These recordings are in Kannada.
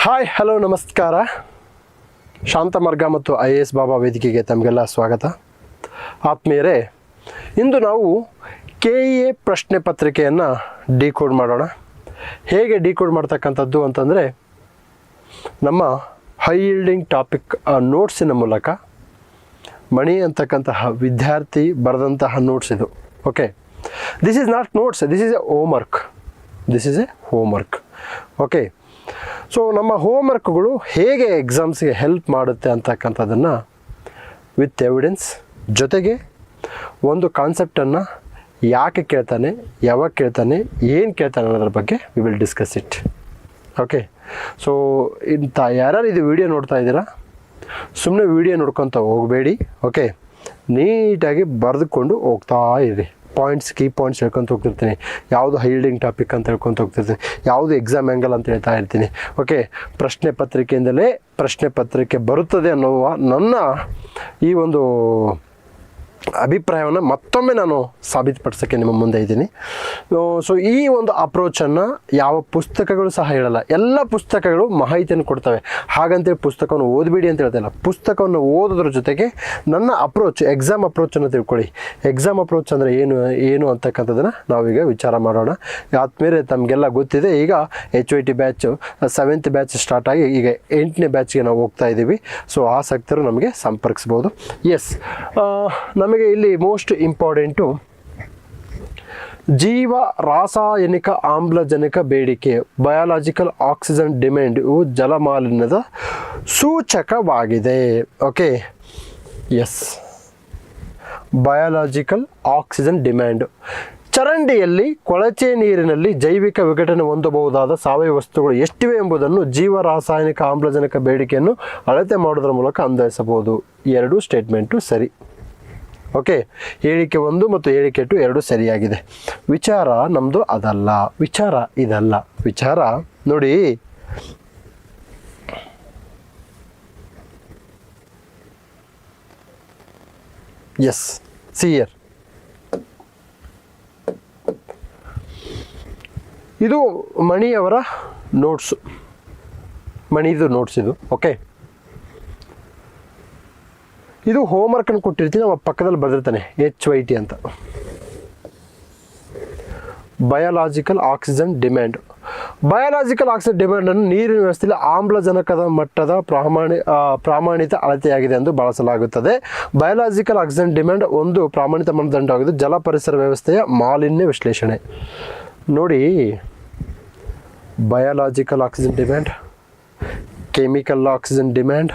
ಹಾಯ್ ಹಲೋ ನಮಸ್ಕಾರ. ಶಾಂತಮಾರ್ಗ ಮತ್ತು IAS ಬಾಬಾ ವೇದಿಕೆಗೆ ತಮಗೆಲ್ಲ ಸ್ವಾಗತ. ಆತ್ಮೀಯರೇ, ಇಂದು ನಾವು KEA ಪ್ರಶ್ನೆ ಪತ್ರಿಕೆಯನ್ನು ಡಿಕೋಡ್ ಮಾಡೋಣ. ಹೇಗೆ ಡಿಕೋಡ್ ಮಾಡ್ತಕ್ಕಂಥದ್ದು ಅಂತಂದರೆ, ನಮ್ಮ ಹೈ ಯೀಲ್ಡಿಂಗ್ ಟಾಪಿಕ್ ನೋಟ್ಸಿನ ಮೂಲಕ ಮಣಿ ಅಂತಕ್ಕಂತಹ ವಿದ್ಯಾರ್ಥಿ ಬರೆದಂತಹ ನೋಟ್ಸ್ ಇದು. Okay, this is not notes, this is A homework. Okay, so ನಮ್ಮ ಹೋಮ್ವರ್ಕ್ಗಳು ಹೇಗೆ ಎಕ್ಸಾಮ್ಸ್ಗೆ ಹೆಲ್ಪ್ ಮಾಡುತ್ತೆ ಅಂತಕ್ಕಂಥದ್ದನ್ನು ವಿತ್ ಎವಿಡೆನ್ಸ್ ಜೊತೆಗೆ ಒಂದು ಕಾನ್ಸೆಪ್ಟನ್ನು ಯಾಕೆ ಕೇಳ್ತಾನೆ, ಯಾವಾಗ ಕೇಳ್ತಾನೆ, ಏನು ಕೇಳ್ತಾನೆ ಅನ್ನೋದ್ರ ಬಗ್ಗೆ we will discuss it. Okay, so ಯಾರ್ಯಾರು ಇದು ವಿಡಿಯೋ ನೋಡ್ತಾ ಇದ್ದೀರಾ, ಸುಮ್ಮನೆ ವಿಡಿಯೋ ನೋಡ್ಕೊತ ಹೋಗಬೇಡಿ. ಓಕೆ, ನೀಟಾಗಿ ಬರೆದುಕೊಂಡು ಹೋಗ್ತಾ ಇರಿ. ಕೀ ಪಾಯಿಂಟ್ಸ್ ಹೇಳ್ಕೊತ ಹೋಗ್ತಿರ್ತೀನಿ. ಯಾವುದು ಹೈಲ್ಡಿಂಗ್ ಟಾಪಿಕ್ ಅಂತ ಹೇಳ್ಕೊತ ಹೋಗ್ತಿರ್ತೀನಿ, ಯಾವುದು ಎಕ್ಸಾಮ್ ಆ್ಯಂಗಲ್ ಅಂತ ಹೇಳ್ತಾ ಇರ್ತೀನಿ. ಓಕೆ, ಪ್ರಶ್ನೆ ಪತ್ರಿಕೆಯಿಂದಲೇ ಪ್ರಶ್ನೆ ಪತ್ರಿಕೆ ಬರುತ್ತದೆ ಅನ್ನುವ ನನ್ನ ಈ ಒಂದು ಅಭಿಪ್ರಾಯವನ್ನು ಮತ್ತೊಮ್ಮೆ ನಾನು ಸಾಬೀತುಪಡಿಸೋಕ್ಕೆ ನಿಮ್ಮ ಮುಂದೆ ಇದ್ದೀನಿ. ಸೊ ಈ ಒಂದು ಅಪ್ರೋಚನ್ನು ಯಾವ ಪುಸ್ತಕಗಳು ಸಹ ಹೇಳಲ್ಲ. ಎಲ್ಲ ಪುಸ್ತಕಗಳು ಮಾಹಿತಿಯನ್ನು ಕೊಡ್ತವೆ. ಹಾಗಂತೇಳಿ ಪುಸ್ತಕವನ್ನು ಓದಬೇಡಿ ಅಂತ ಹೇಳ್ತಾಯಿಲ್ಲ. ಪುಸ್ತಕವನ್ನು ಓದೋದ್ರ ಜೊತೆಗೆ ನನ್ನ ಅಪ್ರೋಚ್, ಎಕ್ಸಾಮ್ ಅಪ್ರೋಚನ್ನು ತಿಳ್ಕೊಳ್ಳಿ. ಎಕ್ಸಾಮ್ ಅಪ್ರೋಚ್ ಅಂದರೆ ಏನು ಅಂತಕ್ಕಂಥದ್ದನ್ನು ನಾವೀಗ ವಿಚಾರ ಮಾಡೋಣ. ಆದ್ಮೇಲೆ ತಮಗೆಲ್ಲ ಗೊತ್ತಿದೆ, ಈಗ HYT batch 7th batch start ಆಗಿ ಈಗ 8ನೇ ಬ್ಯಾಚ್ಗೆ ನಾವು ಹೋಗ್ತಾ ಇದ್ದೀವಿ. ಸೊ ಆಸಕ್ತರು ನಮಗೆ ಸಂಪರ್ಕಿಸ್ಬೋದು. ಎಸ್, ನಮಗೆ ಇಲ್ಲಿ ಮೋಸ್ಟ್ ಇಂಪಾರ್ಟೆಂಟು ಜೀವ ರಾಸಾಯನಿಕ ಆಮ್ಲಜನಕ ಬೇಡಿಕೆ, ಬಯಾಲಜಿಕಲ್ ಆಕ್ಸಿಜನ್ ಡಿಮ್ಯಾಂಡ್ ಇವು ಜಲಮಾಲಿನ್ಯದ ಸೂಚಕವಾಗಿದೆ. Okay, yes, biological oxygen demand. ಚರಂಡಿಯಲ್ಲಿ ಕೊಳಚೆ ನೀರಿನಲ್ಲಿ ಜೈವಿಕ ವಿಘಟನೆ ಹೊಂದಬಹುದಾದ ಸಾವಯವ ವಸ್ತುಗಳು ಎಷ್ಟಿವೆ ಎಂಬುದನ್ನು ಜೀವ ರಾಸಾಯನಿಕ ಆಮ್ಲಜನಕ ಬೇಡಿಕೆಯನ್ನು ಅಳತೆ ಮಾಡೋದ್ರ ಮೂಲಕ ಅಂದಾಜಿಸಬಹುದು. ಎರಡು ಸ್ಟೇಟ್ಮೆಂಟು ಸರಿ. ಓಕೆ, ಹೇಳಿಕೆ 1 ಮತ್ತು ಹೇಳಿಕೆ 2 ಎರಡು ಸರಿಯಾಗಿದೆ. ವಿಚಾರ ನಮ್ಮದು ಅದಲ್ಲ, ವಿಚಾರ ಇದಲ್ಲ. ವಿಚಾರ ನೋಡಿ, ಎಸ್, ಸಿಯರ್ ಇದು ಮಣಿಯವರ ನೋಟ್ಸು, ಮಣಿದು ನೋಟ್ಸ್ ಇದು. ಓಕೆ, ಇದು ಹೋಮ್ವರ್ಕನ್ನು ಕೊಟ್ಟಿರ್ತೀನಿ, ನಮ್ಮ ಪಕ್ಕದಲ್ಲಿ ಬರೆದಿರ್ತಾನೆ HYT ಅಂತ. Biological oxygen demand. Biological oxygen ಡಿಮ್ಯಾಂಡನ್ನು ನೀರಿನ ವ್ಯವಸ್ಥೆಯಲ್ಲಿ ಆಮ್ಲಜನಕದ ಮಟ್ಟದ ಪ್ರಾಮಾಣಿತ ಅಳತೆಯಾಗಿದೆ ಎಂದು ಬಳಸಲಾಗುತ್ತದೆ. ಬಯಾಲಜಿಕಲ್ ಆಕ್ಸಿಜನ್ ಡಿಮ್ಯಾಂಡ್ ಒಂದು ಪ್ರಾಮಾಣಿತ ಮಾನದಂಡವಾಗಿದ್ದು ಜಲ ಪರಿಸರ ವ್ಯವಸ್ಥೆಯ ಮಾಲಿನ್ಯ ವಿಶ್ಲೇಷಣೆ. ನೋಡಿ, biological oxygen demand, chemical oxygen demand,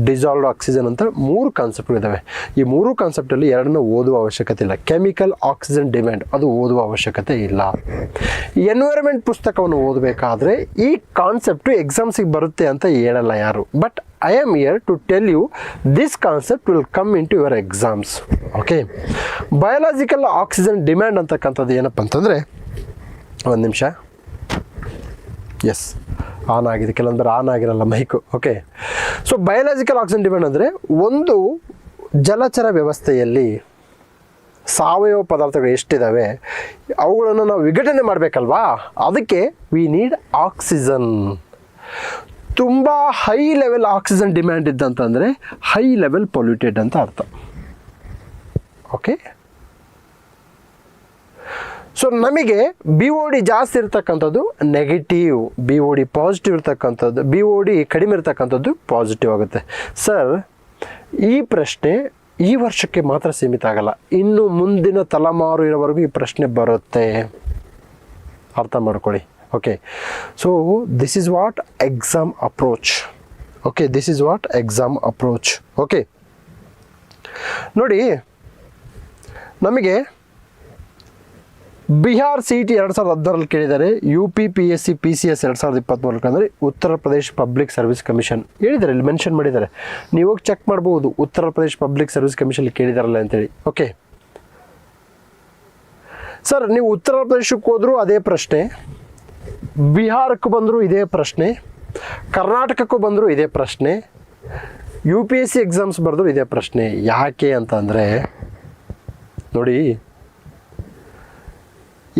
dissolved oxygen ಅಂತ 3 ಕಾನ್ಸೆಪ್ಟ್ಗಳಿದ್ದಾವೆ. ಈ 3 ಕಾನ್ಸೆಪ್ಟಲ್ಲಿ ಎರಡನ್ನು ಓದುವ ಅವಶ್ಯಕತೆ ಇಲ್ಲ. ಕೆಮಿಕಲ್ ಆಕ್ಸಿಜನ್ ಡಿಮ್ಯಾಂಡ್ ಅದು ಓದುವ ಅವಶ್ಯಕತೆ ಇಲ್ಲ. ಎನ್ವೈರನ್ಮೆಂಟ್ ಪುಸ್ತಕವನ್ನು ಓದಬೇಕಾದ್ರೆ ಈ ಕಾನ್ಸೆಪ್ಟು ಎಕ್ಸಾಮ್ಸಿಗೆ ಬರುತ್ತೆ ಅಂತ ಹೇಳಲ್ಲ ಯಾರು. But I am here to tell you this concept will come into your exams. Okay, biological oxygen demand ಅಂತಕ್ಕಂಥದ್ದು ಏನಪ್ಪ ಅಂತಂದರೆ, ಒಂದು ನಿಮಿಷ, ಎಸ್, ಆನ್ ಆಗಿದೆ, ಕೆಲವೊಂದು ಆನ್ ಆಗಿರಲ್ಲ mic. Okay, so biological oxygen demand ಅಂದರೆ ಒಂದು ಜಲಚರ ವ್ಯವಸ್ಥೆಯಲ್ಲಿ ಸಾವಯವ ಪದಾರ್ಥಗಳು ಎಷ್ಟಿದ್ದಾವೆ ಅವುಗಳನ್ನು ನಾವು ವಿಘಟನೆ ಮಾಡಬೇಕಲ್ವಾ, ಅದಕ್ಕೆ ವಿ ನೀಡ್ ಆಕ್ಸಿಜನ್. ತುಂಬ ಹೈ ಲೆವೆಲ್ ಆಕ್ಸಿಜನ್ ಡಿಮ್ಯಾಂಡ್ ಇದ್ದಂತಂದರೆ ಹೈ ಲೆವೆಲ್ ಪೊಲ್ಯೂಟೆಡ್ ಅಂತ ಅರ್ಥ. ಓಕೆ, ಸೊ ನಮಗೆ BOD ಜಾಸ್ತಿ ಇರ್ತಕ್ಕಂಥದ್ದು ನೆಗೆಟಿವ್, BOD ಪಾಸಿಟಿವ್ ಇರ್ತಕ್ಕಂಥದ್ದು, BOD ಕಡಿಮೆ ಇರ್ತಕ್ಕಂಥದ್ದು ಪಾಸಿಟಿವ್ ಆಗುತ್ತೆ. ಸರ್, ಈ ಪ್ರಶ್ನೆ ಈ ವರ್ಷಕ್ಕೆ ಮಾತ್ರ ಸೀಮಿತ ಆಗಲ್ಲ, ಇನ್ನು ಮುಂದಿನ ತಲೆಮಾರು ಇರೋವರೆಗೂ ಈ ಪ್ರಶ್ನೆ ಬರುತ್ತೆ, ಅರ್ಥ ಮಾಡ್ಕೊಳ್ಳಿ. Okay, so this is what exam approach. Okay, this is what exam approach. Okay, ನೋಡಿ, ನಮಗೆ ಬಿಹಾರ್ CET 2016 ಕೇಳಿದ್ದಾರೆ. UPPSC PCS 2023 ಅಂದರೆ Uttar Pradesh public service commission ಹೇಳಿದ್ದಾರೆ, ಇಲ್ಲಿ ಮೆನ್ಷನ್ ಮಾಡಿದ್ದಾರೆ. ನೀವು ಹೋಗಿ ಚೆಕ್ ಮಾಡ್ಬೋದು, Uttar Pradesh public service commission ಕೇಳಿದಾರಲ್ಲ ಅಂತೇಳಿ. ಓಕೆ ಸರ್, ನೀವು ಉತ್ತರ ಪ್ರದೇಶಕ್ಕೆ ಹೋದರೂ ಅದೇ ಪ್ರಶ್ನೆ, ಬಿಹಾರಕ್ಕೂ ಬಂದರೂ ಇದೇ ಪ್ರಶ್ನೆ, ಕರ್ನಾಟಕಕ್ಕೂ ಬಂದರೂ ಇದೇ ಪ್ರಶ್ನೆ, UPSC ಎಕ್ಸಾಮ್ಸ್ ಬರೆದ್ರು ಇದೇ ಪ್ರಶ್ನೆ. ಯಾಕೆ ಅಂತಂದರೆ ನೋಡಿ,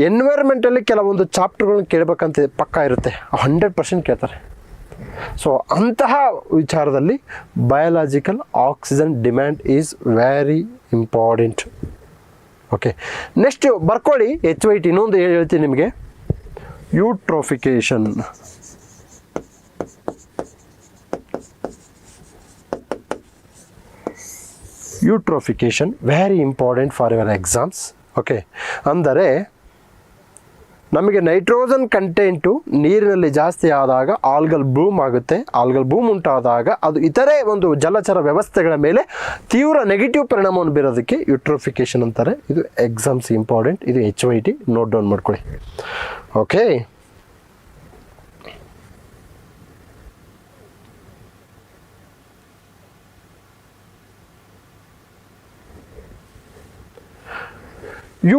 ಎನ್ವೈರ್ಮೆಂಟಲ್ಲಿ ಕೆಲವೊಂದು ಚಾಪ್ಟರ್ಗಳನ್ನ ಕೇಳಬೇಕಂತ ಪಕ್ಕ ಇರುತ್ತೆ, 100% ಕೇಳ್ತಾರೆ. ಸೊ ಅಂತಹ ವಿಚಾರದಲ್ಲಿ biological oxygen demand is very important. Okay, next ಬರ್ಕೊಳ್ಳಿ HYT. ಇನ್ನೊಂದು ಹೇಳ್ತೀನಿ ನಿಮಗೆ, eutrophication. Eutrophication very important for your exams. Okay, ಅಂದರೆ ನಮಗೆ ನೈಟ್ರೋಜನ್ ಕಂಟೆಂಟು ನೀರಿನಲ್ಲಿ ಜಾಸ್ತಿ ಆದಾಗ ಆಲ್ಗಲ್ ಬೂಮ್ ಆಗುತ್ತೆ. ಆಲ್ಗಲ್ ಬೂಮ್ ಉಂಟಾದಾಗ ಅದು ಇತರೆ ಒಂದು ಜಲಚರ ವ್ಯವಸ್ಥೆಗಳ ಮೇಲೆ ತೀವ್ರ ನೆಗೆಟಿವ್ ಪರಿಣಾಮವನ್ನು ಬೀರೋದಕ್ಕೆ ಯೂಟ್ರೋಫಿಕೇಶನ್ ಅಂತಾರೆ. ಇದು ಎಕ್ಸಾಮ್ಸ್ ಇಂಪಾರ್ಟೆಂಟ್. ಇದು HYT, ನೋಟ್ ಡೌನ್ ಮಾಡ್ಕೊಳ್ಳಿ. ಓಕೆ,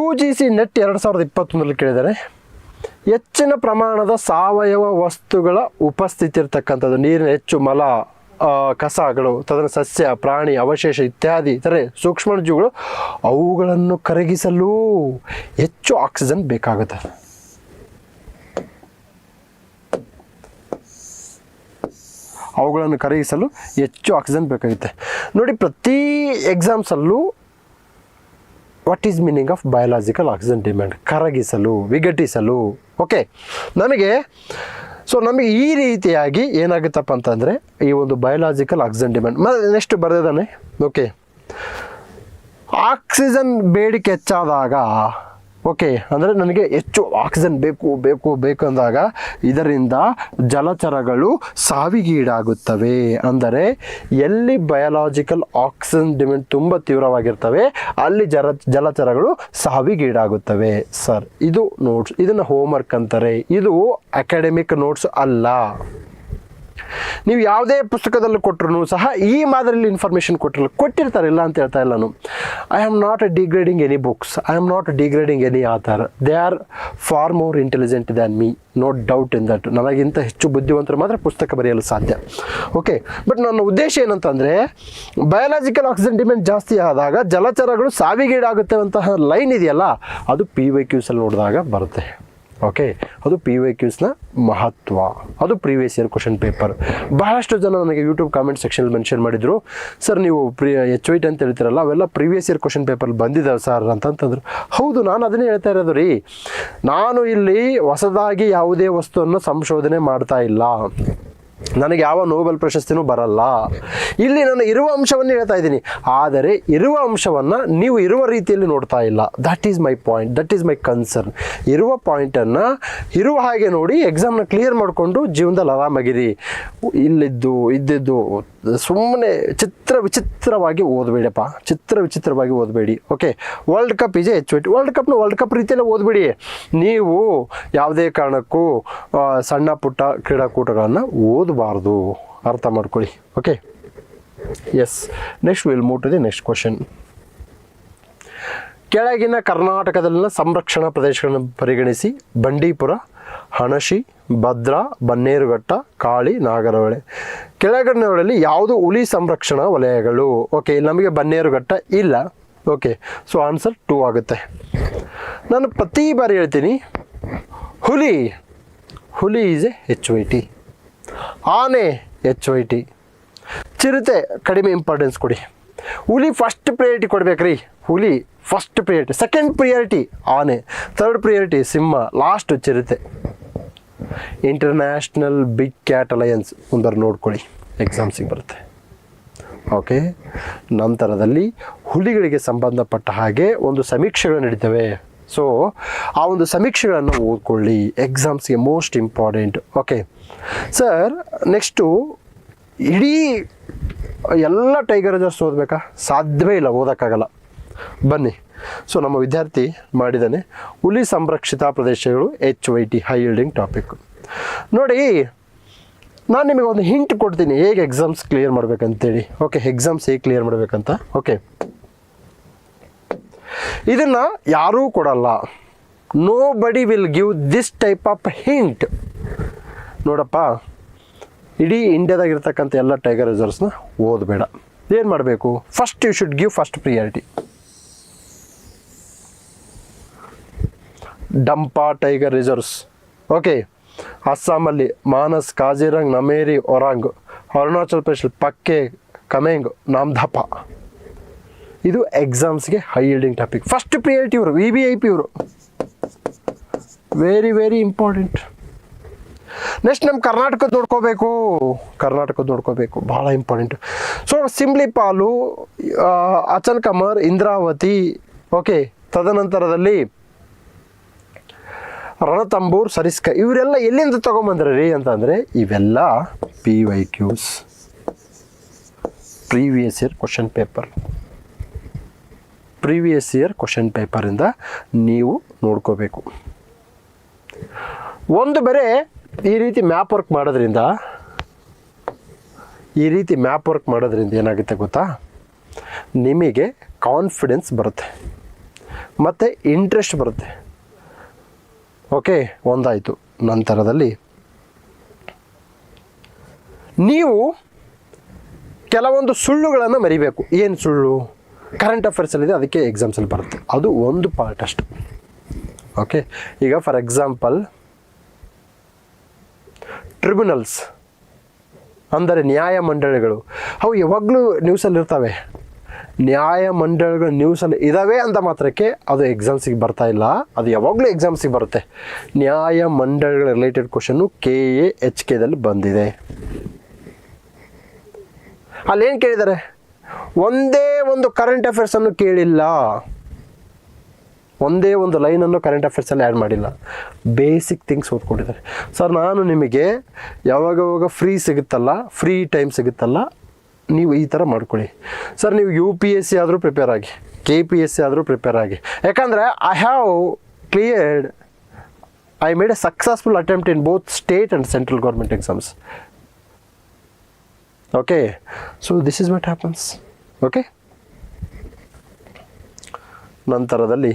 UGC ನೆಟ್ 2021 ಕೇಳಿದ್ದಾರೆ. ಹೆಚ್ಚಿನ ಪ್ರಮಾಣದ ಸಾವಯವ ವಸ್ತುಗಳ ಉಪಸ್ಥಿತಿ ಇರತಕ್ಕಂಥದ್ದು, ನೀರಿನ ಹೆಚ್ಚು ಮಲ, ಕಸಗಳು, ತದನ ಸಸ್ಯ ಪ್ರಾಣಿ ಅವಶೇಷ ಇತ್ಯಾದಿ ಇತರೆ ಸೂಕ್ಷ್ಮಜೀವಿಗಳು, ಅವುಗಳನ್ನು ಕರಗಿಸಲು ಹೆಚ್ಚು ಆಕ್ಸಿಜನ್ ಬೇಕಾಗುತ್ತೆ. ಅವುಗಳನ್ನು ಕರಗಿಸಲು ಹೆಚ್ಚು ಆಕ್ಸಿಜನ್ ಬೇಕಾಗುತ್ತೆ. ನೋಡಿ, ಪ್ರತಿ ಎಕ್ಸಾಮ್ಸಲ್ಲೂ what is meaning of biological oxygen demand? ಕರಗಿಸಲು, ವಿಘಟಿಸಲು. ಓಕೆ, ನಮಗೆ ಈ ರೀತಿಯಾಗಿ ಏನಾಗುತ್ತಪ್ಪ ಅಂತಂದರೆ ಈ ಒಂದು ಬಯಾಲಜಿಕಲ್ ಆಕ್ಸಿಜನ್ ಡಿಮ್ಯಾಂಡ್ ನೆಕ್ಸ್ಟ್ ಬರೆದಿದ್ದಾನೆ. ಓಕೆ, ಆಕ್ಸಿಜನ್ ಬೇಡಿಕೆ ಹೆಚ್ಚಾದಾಗ, ಓಕೆ, ಅಂದರೆ ನನಗೆ ಹೆಚ್ಚು ಆಕ್ಸಿಜನ್ ಬೇಕು ಅಂದಾಗ ಇದರಿಂದ ಜಲಚರಗಳು ಸಾವಿಗೀಡಾಗುತ್ತವೆ. ಅಂದರೆ ಎಲ್ಲಿ ಬಯಾಲಜಿಕಲ್ ಆಕ್ಸಿಜನ್ ಡಿಮ್ಯಾಂಡ್ ತುಂಬ ತೀವ್ರವಾಗಿರ್ತವೆ ಅಲ್ಲಿ ಜಲಚರಗಳು ಸಾವಿಗೀಡಾಗುತ್ತವೆ. ಸರ್, ಇದು ನೋಟ್ಸ್, ಇದನ್ನು ಹೋಮ್ವರ್ಕ್ ಅಂತಾರೆ. ಇದು ಅಕಾಡೆಮಿಕ್ ನೋಟ್ಸ್ ಅಲ್ಲ. ನೀವು ಯಾವುದೇ ಪುಸ್ತಕದಲ್ಲಿ ಕೊಟ್ಟರು ಸಹ ಈ ಮಾದರಿಯಲ್ಲಿ ಇನ್ಫಾರ್ಮೇಷನ್ ಕೊಟ್ಟಿರ್ತಾರೆ, ಇಲ್ಲ ಅಂತ ಹೇಳ್ತಾ ಇಲ್ಲ ನಾನು. I am not degrading any books, I am not degrading any author. They are far more intelligent than me, no doubt in that. ನನಗಿಂತ ಹೆಚ್ಚು ಬುದ್ಧಿವಂತರು ಮಾತ್ರ ಪುಸ್ತಕ ಬರೆಯಲು ಸಾಧ್ಯ. ಓಕೆ, ಬಟ್ ನನ್ನ ಉದ್ದೇಶ ಏನಂತಂದರೆ, ಬಯಾಲಜಿಕಲ್ ಆಕ್ಸಿಜನ್ ಡಿಮ್ಯಾಂಡ್ ಜಾಸ್ತಿ ಆದಾಗ ಜಲಚರಗಳು ಸಾವಿಗೀಡಾಗುತ್ತೆ ಅಂತಹ ಲೈನ್ ಇದೆಯಲ್ಲ, ಅದು PYQs ಅಲ್ಲಿ ನೋಡಿದಾಗ ಬರುತ್ತೆ. ಓಕೆ, ಅದು PYQsನ ಮಹತ್ವ. ಅದು ಪ್ರೀವಿಯಸ್ ಇಯರ್ ಕ್ವಶನ್ ಪೇಪರ್. ಬಹಳಷ್ಟು ಜನ ನನಗೆ ಯೂಟ್ಯೂಬ್ ಕಾಮೆಂಟ್ ಸೆಕ್ಷನಲ್ಲಿ ಮೆನ್ಷನ್ ಮಾಡಿದರು, ಸರ್ ನೀವು HYT ಅಂತ ಹೇಳ್ತೀರಲ್ಲ, ಅವೆಲ್ಲ ಪ್ರೀವಿಯಸ್ ಇಯರ್ ಕ್ವಶನ್ ಪೇಪರ್ ಬಂದಿದ್ದಾವೆ ಸರ್ ಅಂತಂತಂದರು. ಹೌದು, ನಾನು ಅದನ್ನೇ ಹೇಳ್ತಾ ಇರೋದು ರೀ. ನಾನು ಇಲ್ಲಿ ಹೊಸದಾಗಿ ಯಾವುದೇ ವಸ್ತುವನ್ನು ಸಂಶೋಧನೆ ಮಾಡ್ತಾ ಇಲ್ಲ. ನನಗೆ ಯಾವ ನೋಬೆಲ್ ಪ್ರಶಸ್ತಿನೂ ಬರಲ್ಲ. ಇಲ್ಲಿ ನಾನು ಇರುವ ಅಂಶವನ್ನು ಹೇಳ್ತಾ ಇದ್ದೀನಿ, ಆದರೆ ಇರುವ ಅಂಶವನ್ನು ನೀವು ಇರುವ ರೀತಿಯಲ್ಲಿ ನೋಡ್ತಾ ಇಲ್ಲ. That is my point, that is my concern. ಇರುವ ಪಾಯಿಂಟನ್ನು ಇರುವ ಹಾಗೆ ನೋಡಿ ಎಕ್ಸಾಮ್ನ ಕ್ಲಿಯರ್ ಮಾಡಿಕೊಂಡು ಜೀವನದಲ್ಲಿ ಆರಾಮಾಗಿರಿ. ಇದ್ದಿದ್ದು ಸುಮ್ಮನೆ ವಿಚಿತ್ರವಾಗಿ ಓದಬೇಡಪ್ಪ, ವಿಚಿತ್ರವಾಗಿ ಓದಬೇಡಿ. Okay, world cup is HYT. World cup ರೀತಿಯಲ್ಲೇ ಓದಬೇಡಿ. ನೀವು ಯಾವುದೇ ಕಾರಣಕ್ಕೂ ಸಣ್ಣ ಪುಟ್ಟ ಕ್ರೀಡಾಕೂಟಗಳನ್ನು ಓದಬಾರ್ದು, ಅರ್ಥ ಮಾಡ್ಕೊಳ್ಳಿ. Okay, yes, next will move to the next question. ಕೆಳಗಿನ ಕರ್ನಾಟಕದಲ್ಲಿನ ಸಂರಕ್ಷಣಾ ಪ್ರದೇಶಗಳನ್ನು ಪರಿಗಣಿಸಿ. ಬಂಡೀಪುರ, ಹಣಶಿ, ಭದ್ರಾ, ಬನ್ನೇರುಘಟ್ಟ, ಕಾಳಿ, ನಾಗರಹೊಳೆ. ಕೆಳಗಡೆಗಳಲ್ಲಿ ಯಾವುದು ಹುಲಿ ಸಂರಕ್ಷಣಾ ವಲಯಗಳು? ಓಕೆ, ನಮಗೆ ಬನ್ನೇರುಘಟ್ಟ ಇಲ್ಲ. ಓಕೆ, ಸೊ ಆನ್ಸರ್ 2 ಆಗುತ್ತೆ. ನಾನು ಪ್ರತಿ ಬಾರಿ ಹೇಳ್ತೀನಿ, ಹುಲಿ ಈಸ್ HYT. ಆನೆ HYT. ಚಿರತೆ ಕಡಿಮೆ ಇಂಪಾರ್ಟೆನ್ಸ್ ಕೊಡಿ. ಹುಲಿ ಫಸ್ಟ್ ಪ್ರಿಯಾರಿಟಿ ಕೊಡ್ಬೇಕ್ರಿ. ಹುಲಿ ಫಸ್ಟ್ ಪ್ರಿಯಾರಿಟಿ, ಸೆಕೆಂಡ್ ಪ್ರಿಯಾರಿಟಿ ಆನೆ, ಥರ್ಡ್ ಪ್ರಿಯಾರಿಟಿ ಸಿಂಹ, ಲಾಸ್ಟ್ ಚಿರತೆ. ಇಂಟರ್ನ್ಯಾಷನಲ್ ಬಿಗ್ ಕ್ಯಾಟ್ ಅಲಯನ್ಸ್ ಒಂದರ ನೋಡ್ಕೊಳ್ಳಿ, ಎಕ್ಸಾಮ್ಸಿಗೆ ಬರುತ್ತೆ. ಓಕೆ, ನಂತರದಲ್ಲಿ ಹುಲಿಗಳಿಗೆ ಸಂಬಂಧಪಟ್ಟ ಹಾಗೆ ಒಂದು ಸಮೀಕ್ಷೆಗಳು ನಡೀತವೆ. ಸೊ ಆ ಒಂದು ಸಮೀಕ್ಷೆಗಳನ್ನು ಓದ್ಕೊಳ್ಳಿ, ಎಕ್ಸಾಮ್ಸ್ಗೆ most important. Okay sir, next ಇಡೀ ಎಲ್ಲ ಟೈಗರ್ ರಿಸರ್ವ್ಸ್ ಓದಬೇಕಾ? ಸಾಧ್ಯವೇ ಇಲ್ಲ, ಓದೋಕ್ಕಾಗಲ್ಲ. ಬನ್ನಿ, ಸೊ ನಮ್ಮ ವಿದ್ಯಾರ್ಥಿ ಮಾಡಿದ್ದಾನೆ ಹುಲಿ ಸಂರಕ್ಷಿತ ಪ್ರದೇಶಗಳು HYT, ಹೈ ಯೀಲ್ಡಿಂಗ್ ಟಾಪಿಕ್. ನೋಡಿ, ನಾನು ನಿಮಗೆ ಒಂದು ಹಿಂಟ್ ಕೊಡ್ತೀನಿ ಹೇಗೆ ಎಕ್ಸಾಮ್ಸ್ ಕ್ಲಿಯರ್ ಮಾಡಬೇಕಂತೇಳಿ. ಓಕೆ, ಎಕ್ಸಾಮ್ಸ್ ಹೇಗೆ ಕ್ಲಿಯರ್ ಮಾಡಬೇಕಂತ. ಓಕೆ, ಇದನ್ನು ಯಾರೂ ಕೊಡಲ್ಲ. Nobody will give this type of hint. ನೋಡಪ್ಪ, ಇಡೀ ಇಂಡಿಯಾದಾಗಿರ್ತಕ್ಕಂಥ ಎಲ್ಲ ಟೈಗರ್ ರಿಸರ್ವ್ಸ್ನ ಓದಬೇಡ. ಏನು ಮಾಡಬೇಕು? First you should give first priority. Dampa tiger reserves. Okay, ಅಸ್ಸಾಮಲ್ಲಿ ಮಾನಸ್, ಕಾಜಿರಂಗ್, ನಮೇರಿ, ಒರಾಂಗ್. ಅರುಣಾಚಲ್ ಪ್ರದೇಶಲ್ಲಿ ಪಕ್ಕೆ, ಕಮೆಂಗ್, ನಾಮ್ದಪ. ಇದು ಎಕ್ಸಾಮ್ಸ್ಗೆ high yielding topic. First priority ಇವರು, VVIP ಇವರು, ವೆರಿ ವೆರಿ ಇಂಪಾರ್ಟೆಂಟ್. ನೆಕ್ಸ್ಟ್ ನಮ್ಮ ಕರ್ನಾಟಕದ ನೋಡ್ಕೋಬೇಕು, ಭಾಳ ಇಂಪಾರ್ಟೆಂಟ್. ಸೊ ಸಿಂಬ್ಳಿಪಾಲು, ಅಚಲ್ಕಮರ್, ಇಂದ್ರಾವತಿ. ಓಕೆ, ತದನಂತರದಲ್ಲಿ ರಣತಂಬೂರ್, ಸರಿಸ್ಕ. ಇವರೆಲ್ಲ ಎಲ್ಲಿಂದ ತೊಗೊಂಬಂದ್ರಿ ಅಂತಂದರೆ ಇವೆಲ್ಲ PYQs, ಪ್ರೀವಿಯಸ್ ಇಯರ್ ಕ್ವಶನ್ ಪೇಪರಿಂದ ನೀವು ನೋಡ್ಕೋಬೇಕು. ಒಂದು ಬೇರೆ ಈ ರೀತಿ ಮ್ಯಾಪ್ ವರ್ಕ್ ಮಾಡೋದ್ರಿಂದ ಏನಾಗುತ್ತೆ ಗೊತ್ತಾ, ನಿಮಗೆ ಕಾನ್ಫಿಡೆನ್ಸ್ ಬರುತ್ತೆ ಮತ್ತು ಇಂಟ್ರೆಸ್ಟ್ ಬರುತ್ತೆ. ಓಕೆ, ಒಂದಾಯಿತು. ನಂತರದಲ್ಲಿ ನೀವು ಕೆಲವೊಂದು ಸುಳ್ಳುಗಳನ್ನು ಮರಿಬೇಕು. ಏನು ಸುಳ್ಳು? ಕರೆಂಟ್ ಅಫೇರ್ಸಲ್ಲಿದೆ, ಅದಕ್ಕೆ ಎಕ್ಸಾಮ್ಸಲ್ಲಿ ಬರುತ್ತೆ. ಅದು ಒಂದು ಪಾರ್ಟ್ ಅಷ್ಟು. ಓಕೆ, ಈಗ ಫಾರ್ ಎಕ್ಸಾಂಪಲ್ ಟ್ರಿಬ್ಯುನಲ್ಸ್ ಅಂದರೆ ನ್ಯಾಯಮಂಡಳಿಗಳು, ಅವು ಯಾವಾಗಲೂ ನ್ಯೂಸಲ್ಲಿರ್ತವೆ. ನ್ಯಾಯಮಂಡಳಿಗಳು ನ್ಯೂಸಲ್ಲಿ ಇದ್ದಾವೆ ಅಂತ ಮಾತ್ರಕ್ಕೆ ಅದು ಎಕ್ಸಾಮ್ಸಿಗೆ ಬರ್ತಾ ಇಲ್ಲ, ಅದು ಯಾವಾಗಲೂ ಎಕ್ಸಾಮ್ಸಿಗೆ ಬರುತ್ತೆ. ನ್ಯಾಯಮಂಡಳಿಗಳ ರಿಲೇಟೆಡ್ ಕ್ವಶನ್ನು KA HKದಲ್ಲಿ ಬಂದಿದೆ. ಅಲ್ಲೇನು ಕೇಳಿದ್ದಾರೆ? ಒಂದೇ ಒಂದು ಕರೆಂಟ್ ಅಫೇರ್ಸನ್ನು ಕೇಳಿಲ್ಲ, ಒಂದೇ ಒಂದು ಲೈನನ್ನು ಕರೆಂಟ್ ಅಫೇರ್ಸಲ್ಲಿ ಆ್ಯಡ್ ಮಾಡಿಲ್ಲ. ಬೇಸಿಕ್ ಥಿಂಗ್ಸ್ ಓದ್ಕೊಂಡಿದ್ದಾರೆ. ಸರ್, ನಾನು ನಿಮಗೆ ಯಾವಾಗ ಫ್ರೀ ಟೈಮ್ ಸಿಗುತ್ತಲ್ಲ, ನೀವು ಈ ಥರ ಮಾಡ್ಕೊಳ್ಳಿ. ಸರ್, ನೀವು UPSC ಆದರೂ ಪ್ರಿಪೇರ್ ಆಗಿ, KPSC ಆದರೂ ಪ್ರಿಪೇರ್ ಆಗಿ. ಯಾಕಂದರೆ I made a successful attempt in both state and central government exams. Okay, so this is what happens. Okay, ನಂತರದಲ್ಲಿ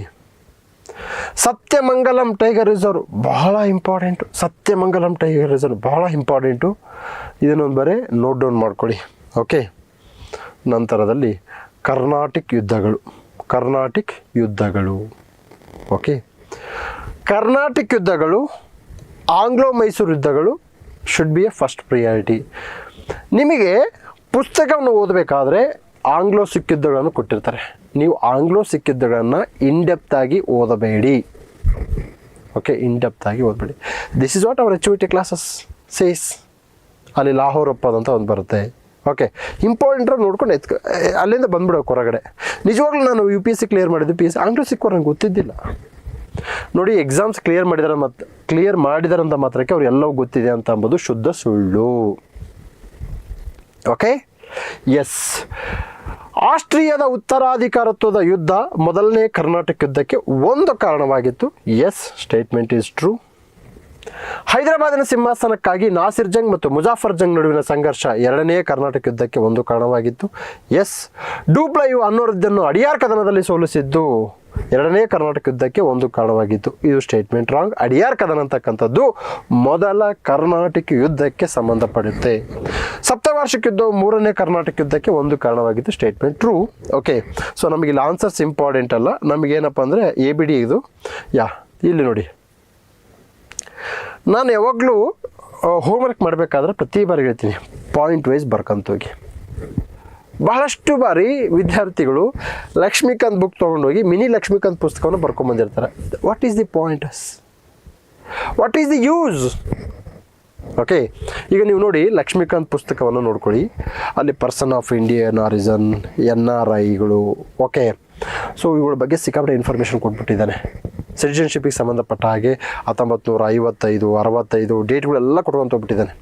ಸತ್ಯಮಂಗಲಂ ಟೈಗರ್ ರಿಸರ್ವ್ ಬಹಳ ಇಂಪಾರ್ಟೆಂಟು. ಇದನ್ನೊಂದು ಬರೀ ನೋಟ್ ಡೌನ್ ಮಾಡ್ಕೊಳ್ಳಿ. ಓಕೆ, ನಂತರದಲ್ಲಿ ಕರ್ನಾಟಿಕ್ ಯುದ್ಧಗಳು. ಓಕೆ, ಕರ್ನಾಟಿಕ್ ಯುದ್ಧಗಳು, ಆಂಗ್ಲೋ ಮೈಸೂರು ಯುದ್ಧಗಳು should be a first priority. ನಿಮಗೆ ಪುಸ್ತಕವನ್ನು ಓದಬೇಕಾದ್ರೆ ಆಂಗ್ಲೋ ಸಿಖ್ ಯುದ್ಧಗಳನ್ನು ಕೊಟ್ಟಿರ್ತಾರೆ. ನೀವು ಆಂಗ್ಲೋ ಸಿಖ್ ಯುದ್ಧಗಳನ್ನು ಇನ್ಡೆಪ್ತಾಗಿ ಓದಬೇಡಿ. ಓಕೆ, ಇನ್ಡೆಪ್ತಾಗಿ ಓದಬೇಡಿ. This is what our HOT classes says. ಅಲ್ಲಿ ಲಾಹೋರ್ ಒಪ್ಪೋದು ಅಂತ ಒಂದು ಬರುತ್ತೆ. ಓಕೆ, ಇಂಪಾರ್ಟೆಂಟ್ ನೋಡ್ಕೊಂಡು ಅಲ್ಲಿಂದ ಬಂದ್ಬಿಡೋಕೆ ಹೊರಗಡೆ. ನಿಜವಾಗ್ಲೂ ನಾನು UPSC ಕ್ಲಿಯರ್ ಮಾಡಿದ್ದು, PSC ಆಂಗ್ಲೋ ಸಿಖ್ ನಂಗೆ ಗೊತ್ತಿದ್ದಿಲ್ಲ. ನೋಡಿ, ಎಕ್ಸಾಮ್ಸ್ ಕ್ಲಿಯರ್ ಮಾಡಿದಾರಂತ ಮಾತ್ರಕ್ಕೆ ಅವ್ರು ಎಲ್ಲವೂ ಗೊತ್ತಿದೆ ಅಂತ ಅಂಬೋದು ಶುದ್ಧ ಸುಳ್ಳು. Okay, S. ಆಸ್ಟ್ರಿಯಾದ ಉತ್ತರಾಧಿಕಾರತ್ವದ ಯುದ್ಧ ಮೊದಲನೇ ಕರ್ನಾಟಕ ಯುದ್ಧಕ್ಕೆ ಒಂದು ಕಾರಣವಾಗಿತ್ತು. Yes, statement is true. ಹೈದರಾಬಾದಿನ ಸಿಂಹಾಸನಕ್ಕಾಗಿ ನಾಸಿರ್ ಜಂಗ್ ಮತ್ತು ಮುಜಾಫರ್ ಜಂಗ್ ನಡುವಿನ ಸಂಘರ್ಷ ಎರಡನೇ ಕರ್ನಾಟಕ ಯುದ್ಧಕ್ಕೆ ಒಂದು ಕಾರಣವಾಗಿತ್ತು. ಎಸ್, ಡೂಪ್ಲೈಯು ಅನ್ವರುದ್ಧನ್ನು ಅಡಿಯಾರ್ ಕದನದಲ್ಲಿ ಸೋಲಿಸಿದ್ದು ಎರಡನೇ ಕರ್ನಾಟಕ ಯುದ್ಧಕ್ಕೆ ಒಂದು ಕಾರಣವಾಗಿತ್ತು. ಇದು ಸ್ಟೇಟ್ಮೆಂಟ್ ರಾಂಗ್. ಅಡಿಯಾರ್ ಕದನ ಅಂತಕ್ಕಂಥದ್ದು ಮೊದಲ ಕರ್ನಾಟಕ ಯುದ್ಧಕ್ಕೆ ಸಂಬಂಧಪಡುತ್ತೆ. ಸಪ್ತವಾರ್ಷಿಕ ಯುದ್ಧವು ಮೂರನೇ ಕರ್ನಾಟಕ ಯುದ್ಧಕ್ಕೆ ಒಂದು ಕಾರಣವಾಗಿತ್ತು. Statement true. ಓಕೆ, ಸೊ ನಮಗೆ ಇಲ್ಲಿ ಆನ್ಸರ್ಸ್ ಇಂಪಾರ್ಟೆಂಟ್ ಅಲ್ಲ. ನಮಗೇನಪ್ಪ ಅಂದರೆ ABD ಇದು. ಇಲ್ಲಿ ನೋಡಿ, ನಾನು ಯಾವಾಗಲೂ ಹೋಮ್ವರ್ಕ್ ಮಾಡಬೇಕಾದ್ರೆ ಪ್ರತಿ ಬಾರಿ ಹೇಳ್ತೀನಿ, ಪಾಯಿಂಟ್ ವೈಸ್ ಬರ್ಕೊಂತೋಗಿ. ಬಹಳಷ್ಟು ಬಾರಿ ವಿದ್ಯಾರ್ಥಿಗಳು ಲಕ್ಷ್ಮೀಕಾಂತ್ ಬುಕ್ ತೊಗೊಂಡೋಗಿ ಮಿನಿ ಲಕ್ಷ್ಮೀಕಾಂತ್ ಪುಸ್ತಕವನ್ನು ಬರ್ಕೊಂಬಂದಿರ್ತಾರೆ. What is the points? What is the use? Okay, ಈಗ ನೀವು ನೋಡಿ, ಲಕ್ಷ್ಮೀಕಾಂತ್ ಪುಸ್ತಕವನ್ನು ನೋಡ್ಕೊಳ್ಳಿ. ಅಲ್ಲಿ ಪರ್ಸನ್ ಆಫ್ ಇಂಡಿಯನ್ ಆರಿಸನ್, NRIಗಳು. ಓಕೆ, ಸೊ ಇವುಗಳ ಬಗ್ಗೆ ಸಿಕ್ಕಾಪಟ್ಟೆ ಇನ್ಫಾರ್ಮೇಷನ್ ಕೊಟ್ಬಿಟ್ಟಿದ್ದಾನೆ. ಸಿಟಿಜನ್ಶಿಪ್ಪಿಗೆ ಸಂಬಂಧಪಟ್ಟ ಹಾಗೆ 1955, 65 ಡೇಟ್ಗಳೆಲ್ಲ ಕೊಟ್ಕೊಂತ ಹೋಗ್ಬಿಟ್ಟಿದ್ದಾನೆ.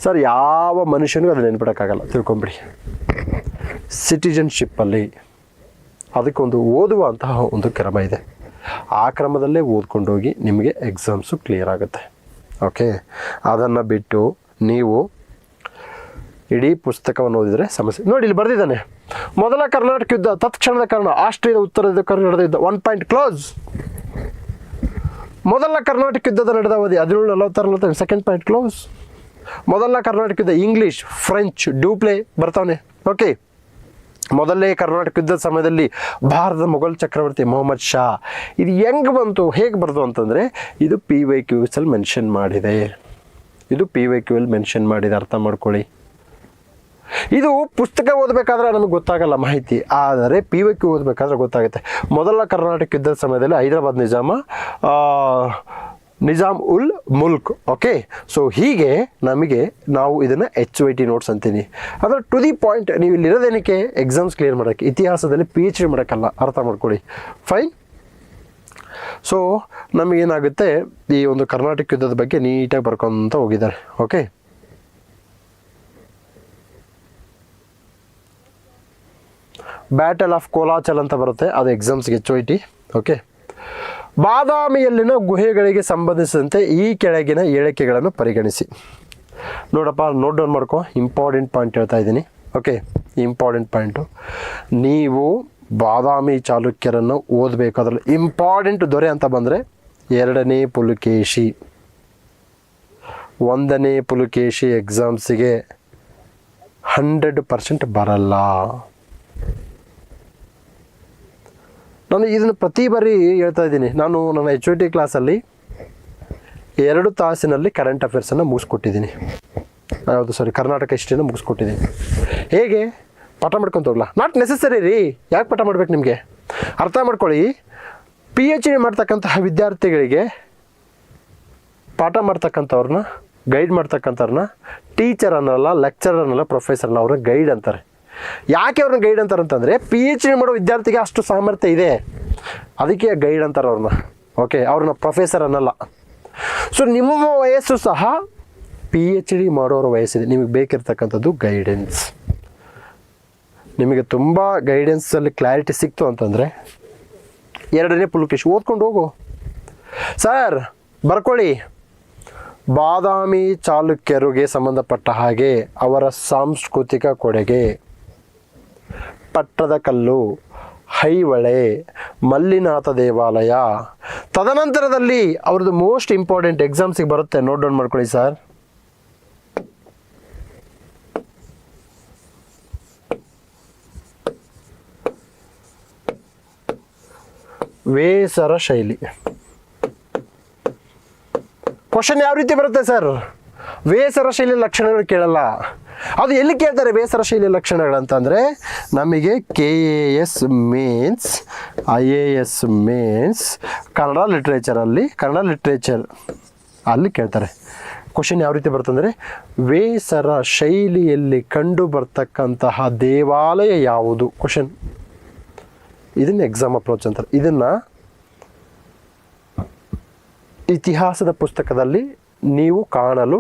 ಸರ್, ಯಾವ ಮನುಷ್ಯನಿಗೂ ಅದು ನೆನ್ಬಿಡೋಕ್ಕಾಗಲ್ಲ, ತಿಳ್ಕೊಂಬಿಡಿ. ಸಿಟಿಜನ್ಶಿಪ್ಪಲ್ಲಿ ಅದಕ್ಕೊಂದು ಓದುವಂತಹ ಒಂದು ಕ್ರಮ ಇದೆ. ಆ ಕ್ರಮದಲ್ಲೇ ಓದ್ಕೊಂಡೋಗಿ ನಿಮಗೆ ಎಕ್ಸಾಮ್ಸು ಕ್ಲಿಯರ್ ಆಗುತ್ತೆ. ಓಕೆ, ಅದನ್ನು ಬಿಟ್ಟು ನೀವು ಇಡೀ ಪುಸ್ತಕವನ್ನು ಓದಿದರೆ ಸಮಸ್ಯೆ. ನೋಡಿ, ಇಲ್ಲಿ ಬರೆದಿದ್ದಾನೆ, ಮೊದಲ ಕರ್ನಾಟಕ ಯುದ್ಧ ತತ್ಕ್ಷಣದ ಕಾರಣ ಆಸ್ಟ್ರಿಯಾದ ಉತ್ತರದ ನಡೆದ ಯುದ್ಧ. 1 ಪಾಯಿಂಟ್ ಕ್ಲೋಸ್. ಮೊದಲ ಕರ್ನಾಟಕ ಯುದ್ಧದ ನಡೆದ ಅವಧಿ 1746. 2nd point close. ಮೊದಲ ಕರ್ನಾಟಕ ಯುದ್ಧ ಇಂಗ್ಲೀಷ್, ಫ್ರೆಂಚ್, ಡೂಪ್ಲೆ ಬರ್ತಾವನೆ. ಓಕೆ, ಮೊದಲನೇ ಕರ್ನಾಟಕ ಯುದ್ಧದ ಸಮಯದಲ್ಲಿ ಭಾರತದ ಮೊಘಲ್ ಚಕ್ರವರ್ತಿ ಮೊಹಮ್ಮದ್ ಶಾ. ಇದು ಹೆಂಗೆ ಬಂತು, ಹೇಗೆ ಬರ್ದು ಅಂತಂದರೆ ಇದು PYQs ಮೆನ್ಷನ್ ಮಾಡಿದೆ. ಇದು PYQ ಮೆನ್ಷನ್ ಮಾಡಿದೆ, ಅರ್ಥ ಮಾಡ್ಕೊಳ್ಳಿ. ಇದು ಪುಸ್ತಕ ಓದಬೇಕಾದ್ರೆ ನಮಗೆ ಗೊತ್ತಾಗಲ್ಲ ಮಾಹಿತಿ, ಆದರೆ PYQ ಓದಬೇಕಾದ್ರೆ ಗೊತ್ತಾಗುತ್ತೆ. ಮೊದಲ ಕರ್ನಾಟಕ ಯುದ್ಧದ ಸಮಯದಲ್ಲಿ Hyderabad Nizam ul milk. Okay, so ಹೀಗೆ ನಾವು ಇದನ್ನು HYT ನೋಟ್ಸ್ ಅಂತೀನಿ. ಅಂದರೆ ಟು ದಿ ಪಾಯಿಂಟ್. ನೀವು ಇಲ್ಲಿರೋದೇನಕ್ಕೆ, ಎಕ್ಸಾಮ್ಸ್ ಕ್ಲಿಯರ್ ಮಾಡೋಕ್ಕೆ, ಇತಿಹಾಸದಲ್ಲಿ PhD ಮಾಡೋಕ್ಕಲ್ಲ, ಅರ್ಥ ಮಾಡ್ಕೊಳ್ಳಿ. ಫೈನ್. ಸೊ ನಮಗೇನಾಗುತ್ತೆ, ಈ ಒಂದು ಕರ್ನಾಟಕ ಯುದ್ಧದ ಬಗ್ಗೆ ನೀಟಾಗಿ ಬರ್ಕೊತ ಹೋಗಿದ್ದಾರೆ. ಓಕೆ, ಬ್ಯಾಟಲ್ ಆಫ್ ಕೋಲಾಚಲ್ ಅಂತ ಬರುತ್ತೆ, ಅದು ಎಕ್ಸಾಮ್ಸ್ಗೆ HYT. ಓಕೆ, ಬಾದಾಮಿಯಲ್ಲಿನ ಗುಹೆಗಳಿಗೆ ಸಂಬಂಧಿಸಿದಂತೆ ಈ ಕೆಳಗಿನ ಹೇಳಿಕೆಗಳನ್ನು ಪರಿಗಣಿಸಿ. ನೋಡಪ್ಪ, ನೋಟ್ ಡೌನ್ ಮಾಡ್ಕೊ, ಇಂಪಾರ್ಟೆಂಟ್ ಪಾಯಿಂಟ್ ಹೇಳ್ತಾ ಇದ್ದೀನಿ. Okay, important point. ನೀವು ಬಾದಾಮಿ ಚಾಲುಕ್ಯರನ್ನು ಓದಬೇಕು. ಅದರಲ್ಲಿ ಇಂಪಾರ್ಟೆಂಟ್ ದೊರೆ ಅಂತ ಬಂದರೆ 2ನೇ ಪುಲಕೇಶಿ. 1ನೇ ಪುಲಕೇಶಿ ಎಕ್ಸಾಮ್ಸಿಗೆ 100% ಬರಲ್ಲ. ನಾನು ಇದನ್ನು ಪ್ರತಿ ಬಾರಿ ಹೇಳ್ತಾ ಇದ್ದೀನಿ. ನಾನು ನನ್ನ HYT ಕ್ಲಾಸಲ್ಲಿ 2 ತಾಸಿನಲ್ಲಿ ಕರೆಂಟ್ ಅಫೇರ್ಸನ್ನು ಮುಗಿಸ್ಕೊಟ್ಟಿದ್ದೀನಿ. ಕರ್ನಾಟಕ ಹಿಸ್ಟ್ರಿನ ಮುಗಿಸ್ಕೊಟ್ಟಿದ್ದೀನಿ. ಹೇಗೆ ಪಾಠ ಮಾಡ್ಕೊತ ಹೋಗ್ಲಾ? ನಾಟ್ ನೆಸೆಸರಿ ರೀ. ಯಾಕೆ ಪಾಠ ಮಾಡ್ಬೇಕು ನಿಮಗೆ? ಅರ್ಥ ಮಾಡ್ಕೊಳ್ಳಿ. PhD ಮಾಡ್ತಕ್ಕಂತಹ ವಿದ್ಯಾರ್ಥಿಗಳಿಗೆ ಪಾಠ ಮಾಡ್ತಕ್ಕಂಥವ್ರನ್ನ, ಗೈಡ್ ಮಾಡ್ತಕ್ಕಂಥವ್ರನ್ನ ಟೀಚರ್ ಅನ್ನಲ್ಲ, ಲೆಕ್ಚರರ್ ಅನ್ನಲ್ಲ, ಪ್ರೊಫೆಸರ್ನ, ಅವ್ರನ್ನ ಗೈಡ್ ಅಂತಾರೆ. ಯಾಕೆ ಅವ್ರನ್ನ ಗೈಡ್ ಅಂತಾರೆ ಅಂತಂದರೆ PhD ಮಾಡೋ ವಿದ್ಯಾರ್ಥಿಗೆ ಅಷ್ಟು ಸಾಮರ್ಥ್ಯ ಇದೆ, ಅದಕ್ಕೆ ಗೈಡ್ ಅಂತಾರೆ ಅವ್ರನ್ನ. ಓಕೆ, ಅವ್ರನ್ನ ಪ್ರೊಫೆಸರ್ ಅನ್ನಲ್ಲ. ಸೊ ನಿಮ್ಮ ವಯಸ್ಸು ಸಹ PhD ಮಾಡೋರ ವಯಸ್ಸಿದೆ. ನಿಮಗೆ ಬೇಕಿರ್ತಕ್ಕಂಥದ್ದು ಗೈಡೆನ್ಸ್. ನಿಮಗೆ ತುಂಬ ಗೈಡೆನ್ಸಲ್ಲಿ ಕ್ಲಾರಿಟಿ ಸಿಕ್ತು ಅಂತಂದರೆ 2ನೇ ಪುಲಕೇಶಿ ಓದ್ಕೊಂಡು ಹೋಗು. ಸರ್ ಬರ್ಕೊಳ್ಳಿ, ಬಾದಾಮಿ ಚಾಲುಕ್ಯರಿಗೆ ಸಂಬಂಧಪಟ್ಟ ಹಾಗೆ ಅವರ ಸಾಂಸ್ಕೃತಿಕ ಕೊಡುಗೆ, ಪಟ್ಟದಕಲ್ಲು, ಐಹೊಳೆ, ಮಲ್ಲಿನಾಥ ದೇವಾಲಯ. ತದನಂತರದಲ್ಲಿ ಅವ್ರದ್ದು ಮೋಸ್ಟ್ ಇಂಪಾರ್ಟೆಂಟ್ ಎಕ್ಸಾಮ್ಸಿಗೆ ಬರುತ್ತೆ, ನೋಟ್ ಡೌನ್ ಮಾಡ್ಕೊಳ್ಳಿ ಸರ್. ವೇಸರ ಶೈಲಿ. ಕ್ವಶನ್ ಯಾವ ರೀತಿ ಬರುತ್ತೆ ಸರ್? ವೇಸರ ಶೈಲಿ ಲಕ್ಷಣಗಳು ಕೇಳಲ್ಲ. ಅದು ಎಲ್ಲಿ ಕೇಳ್ತಾರೆ ಬೇಸರ ಶೈಲಿ ಲಕ್ಷಣಗಳಂತಂದರೆ, ನಮಗೆ KAS mains, IAS mains, Kannada literature ಅಲ್ಲಿ ಕೇಳ್ತಾರೆ. ಕ್ವಶನ್ ಯಾವ ರೀತಿ ಬರ್ತಂದರೆ, ಬೇಸರ ಶೈಲಿಯಲ್ಲಿ ಕಂಡು ಬರ್ತಕ್ಕಂತಹ ದೇವಾಲಯ ಯಾವುದು? ಕ್ವಶನ್. ಇದನ್ನು ಎಕ್ಸಾಮ್ ಅಪ್ರೋಚ್ ಅಂತಾರೆ. ಇದನ್ನು ಇತಿಹಾಸದ ಪುಸ್ತಕದಲ್ಲಿ ನೀವು ಕಾಣಲು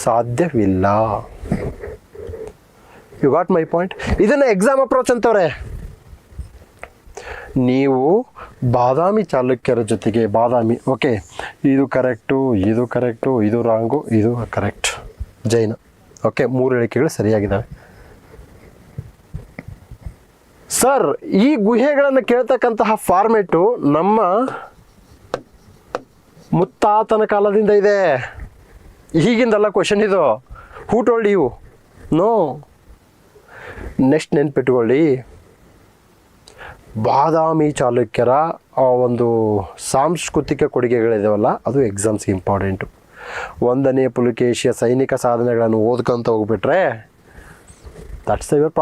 ಸಾಧ್ಯವಿಲ್ಲ. You got my point? ಇದನ್ನು ಎಕ್ಸಾಮ್ ಅಪ್ರೋಚ್ ಅಂತವ್ರೆ. ನೀವು ಬಾದಾಮಿ ಚಾಲುಕ್ಯರ ಜೊತೆಗೆ ಬಾದಾಮಿ, ಓಕೆ, ಇದು ಕರೆಕ್ಟು, ಇದು ರಾಂಗು, ಇದು ಕರೆಕ್ಟ್, ಜೈನ. ಓಕೆ, 3 ಹೇಳಿಕೆಗಳು ಸರಿಯಾಗಿದ್ದಾವೆ. ಸರ್, ಈ ಗುಹೆಗಳನ್ನು ಕೇಳ್ತಕ್ಕಂತಹ ಫಾರ್ಮೇಟು ನಮ್ಮ ಮುತ್ತಾತನ ಕಾಲದಿಂದ ಇದೆ, ಈಗಿಂದಲ್ಲ ಕ್ವಶನ್ ಇದು. Who told you? No. Next ನೆನ್ಪಿಟ್ಕೊಳ್ಳಿ, ಬಾದಾಮಿ ಚಾಲುಕ್ಯರ ಒಂದು ಸಾಂಸ್ಕೃತಿಕ ಕೊಡುಗೆಗಳಿದಾವಲ್ಲ, ಅದು ಎಕ್ಸಾಮ್ಸ್ಗೆ ಇಂಪಾರ್ಟೆಂಟು. 1ನೇ ಪುಲಕೇಶಿಯ ಸೈನಿಕ ಸಾಧನೆಗಳನ್ನು ಓದ್ಕೊತ ಹೋಗ್ಬಿಟ್ರೆ that is your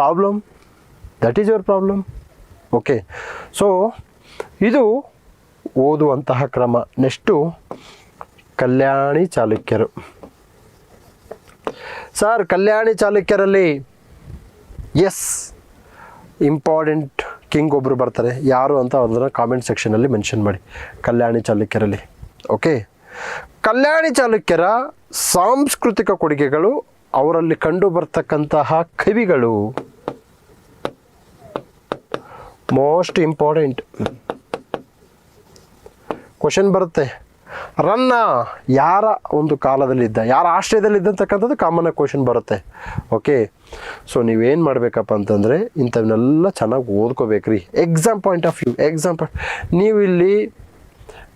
problem. Okay, so ಇದು ಓದುವಂತಹ ಕ್ರಮ. ನೆಕ್ಸ್ಟು ಕಲ್ಯಾಣಿ ಚಾಲುಕ್ಯರು. ಸರ್, ಕಲ್ಯಾಣಿ ಚಾಲುಕ್ಯರಲ್ಲಿ ಇಂಪಾರ್ಟೆಂಟ್ ಕಿಂಗ್ ಒಬ್ಬರು ಬರ್ತಾರೆ. ಯಾರು ಅಂತ ಅದನ್ನು ಕಾಮೆಂಟ್ ಸೆಕ್ಷನಲ್ಲಿ ಮೆನ್ಷನ್ ಮಾಡಿ. ಕಲ್ಯಾಣಿ ಚಾಲುಕ್ಯರಲ್ಲಿ. ಓಕೆ, ಕಲ್ಯಾಣಿ ಚಾಲುಕ್ಯರ ಸಾಂಸ್ಕೃತಿಕ ಕೊಡುಗೆಗಳು, ಅವರಲ್ಲಿ ಕಂಡು ಬರ್ತಕ್ಕಂತಹ ಕವಿಗಳು ಮೋಸ್ಟ್ ಇಂಪಾರ್ಟೆಂಟ್. ಕ್ವಶನ್ ಬರುತ್ತೆ, ರನ್ನ ಯಾರ ಒಂದು ಕಾಲದಲ್ಲಿದ್ದ, ಯಾರ ಆಶ್ರಯದಲ್ಲಿದ್ದಂತಕ್ಕಂಥದ್ದು ಕಾಮನ್ ಕ್ವಶನ್ ಬರುತ್ತೆ. ಓಕೆ, ಸೊ ನೀವೇನು ಮಾಡಬೇಕಪ್ಪ ಅಂತಂದರೆ ಇಂಥವನ್ನೆಲ್ಲ ಚೆನ್ನಾಗಿ ಓದ್ಕೋಬೇಕ್ರಿ. Exam point of view. ನೀವು ಇಲ್ಲಿ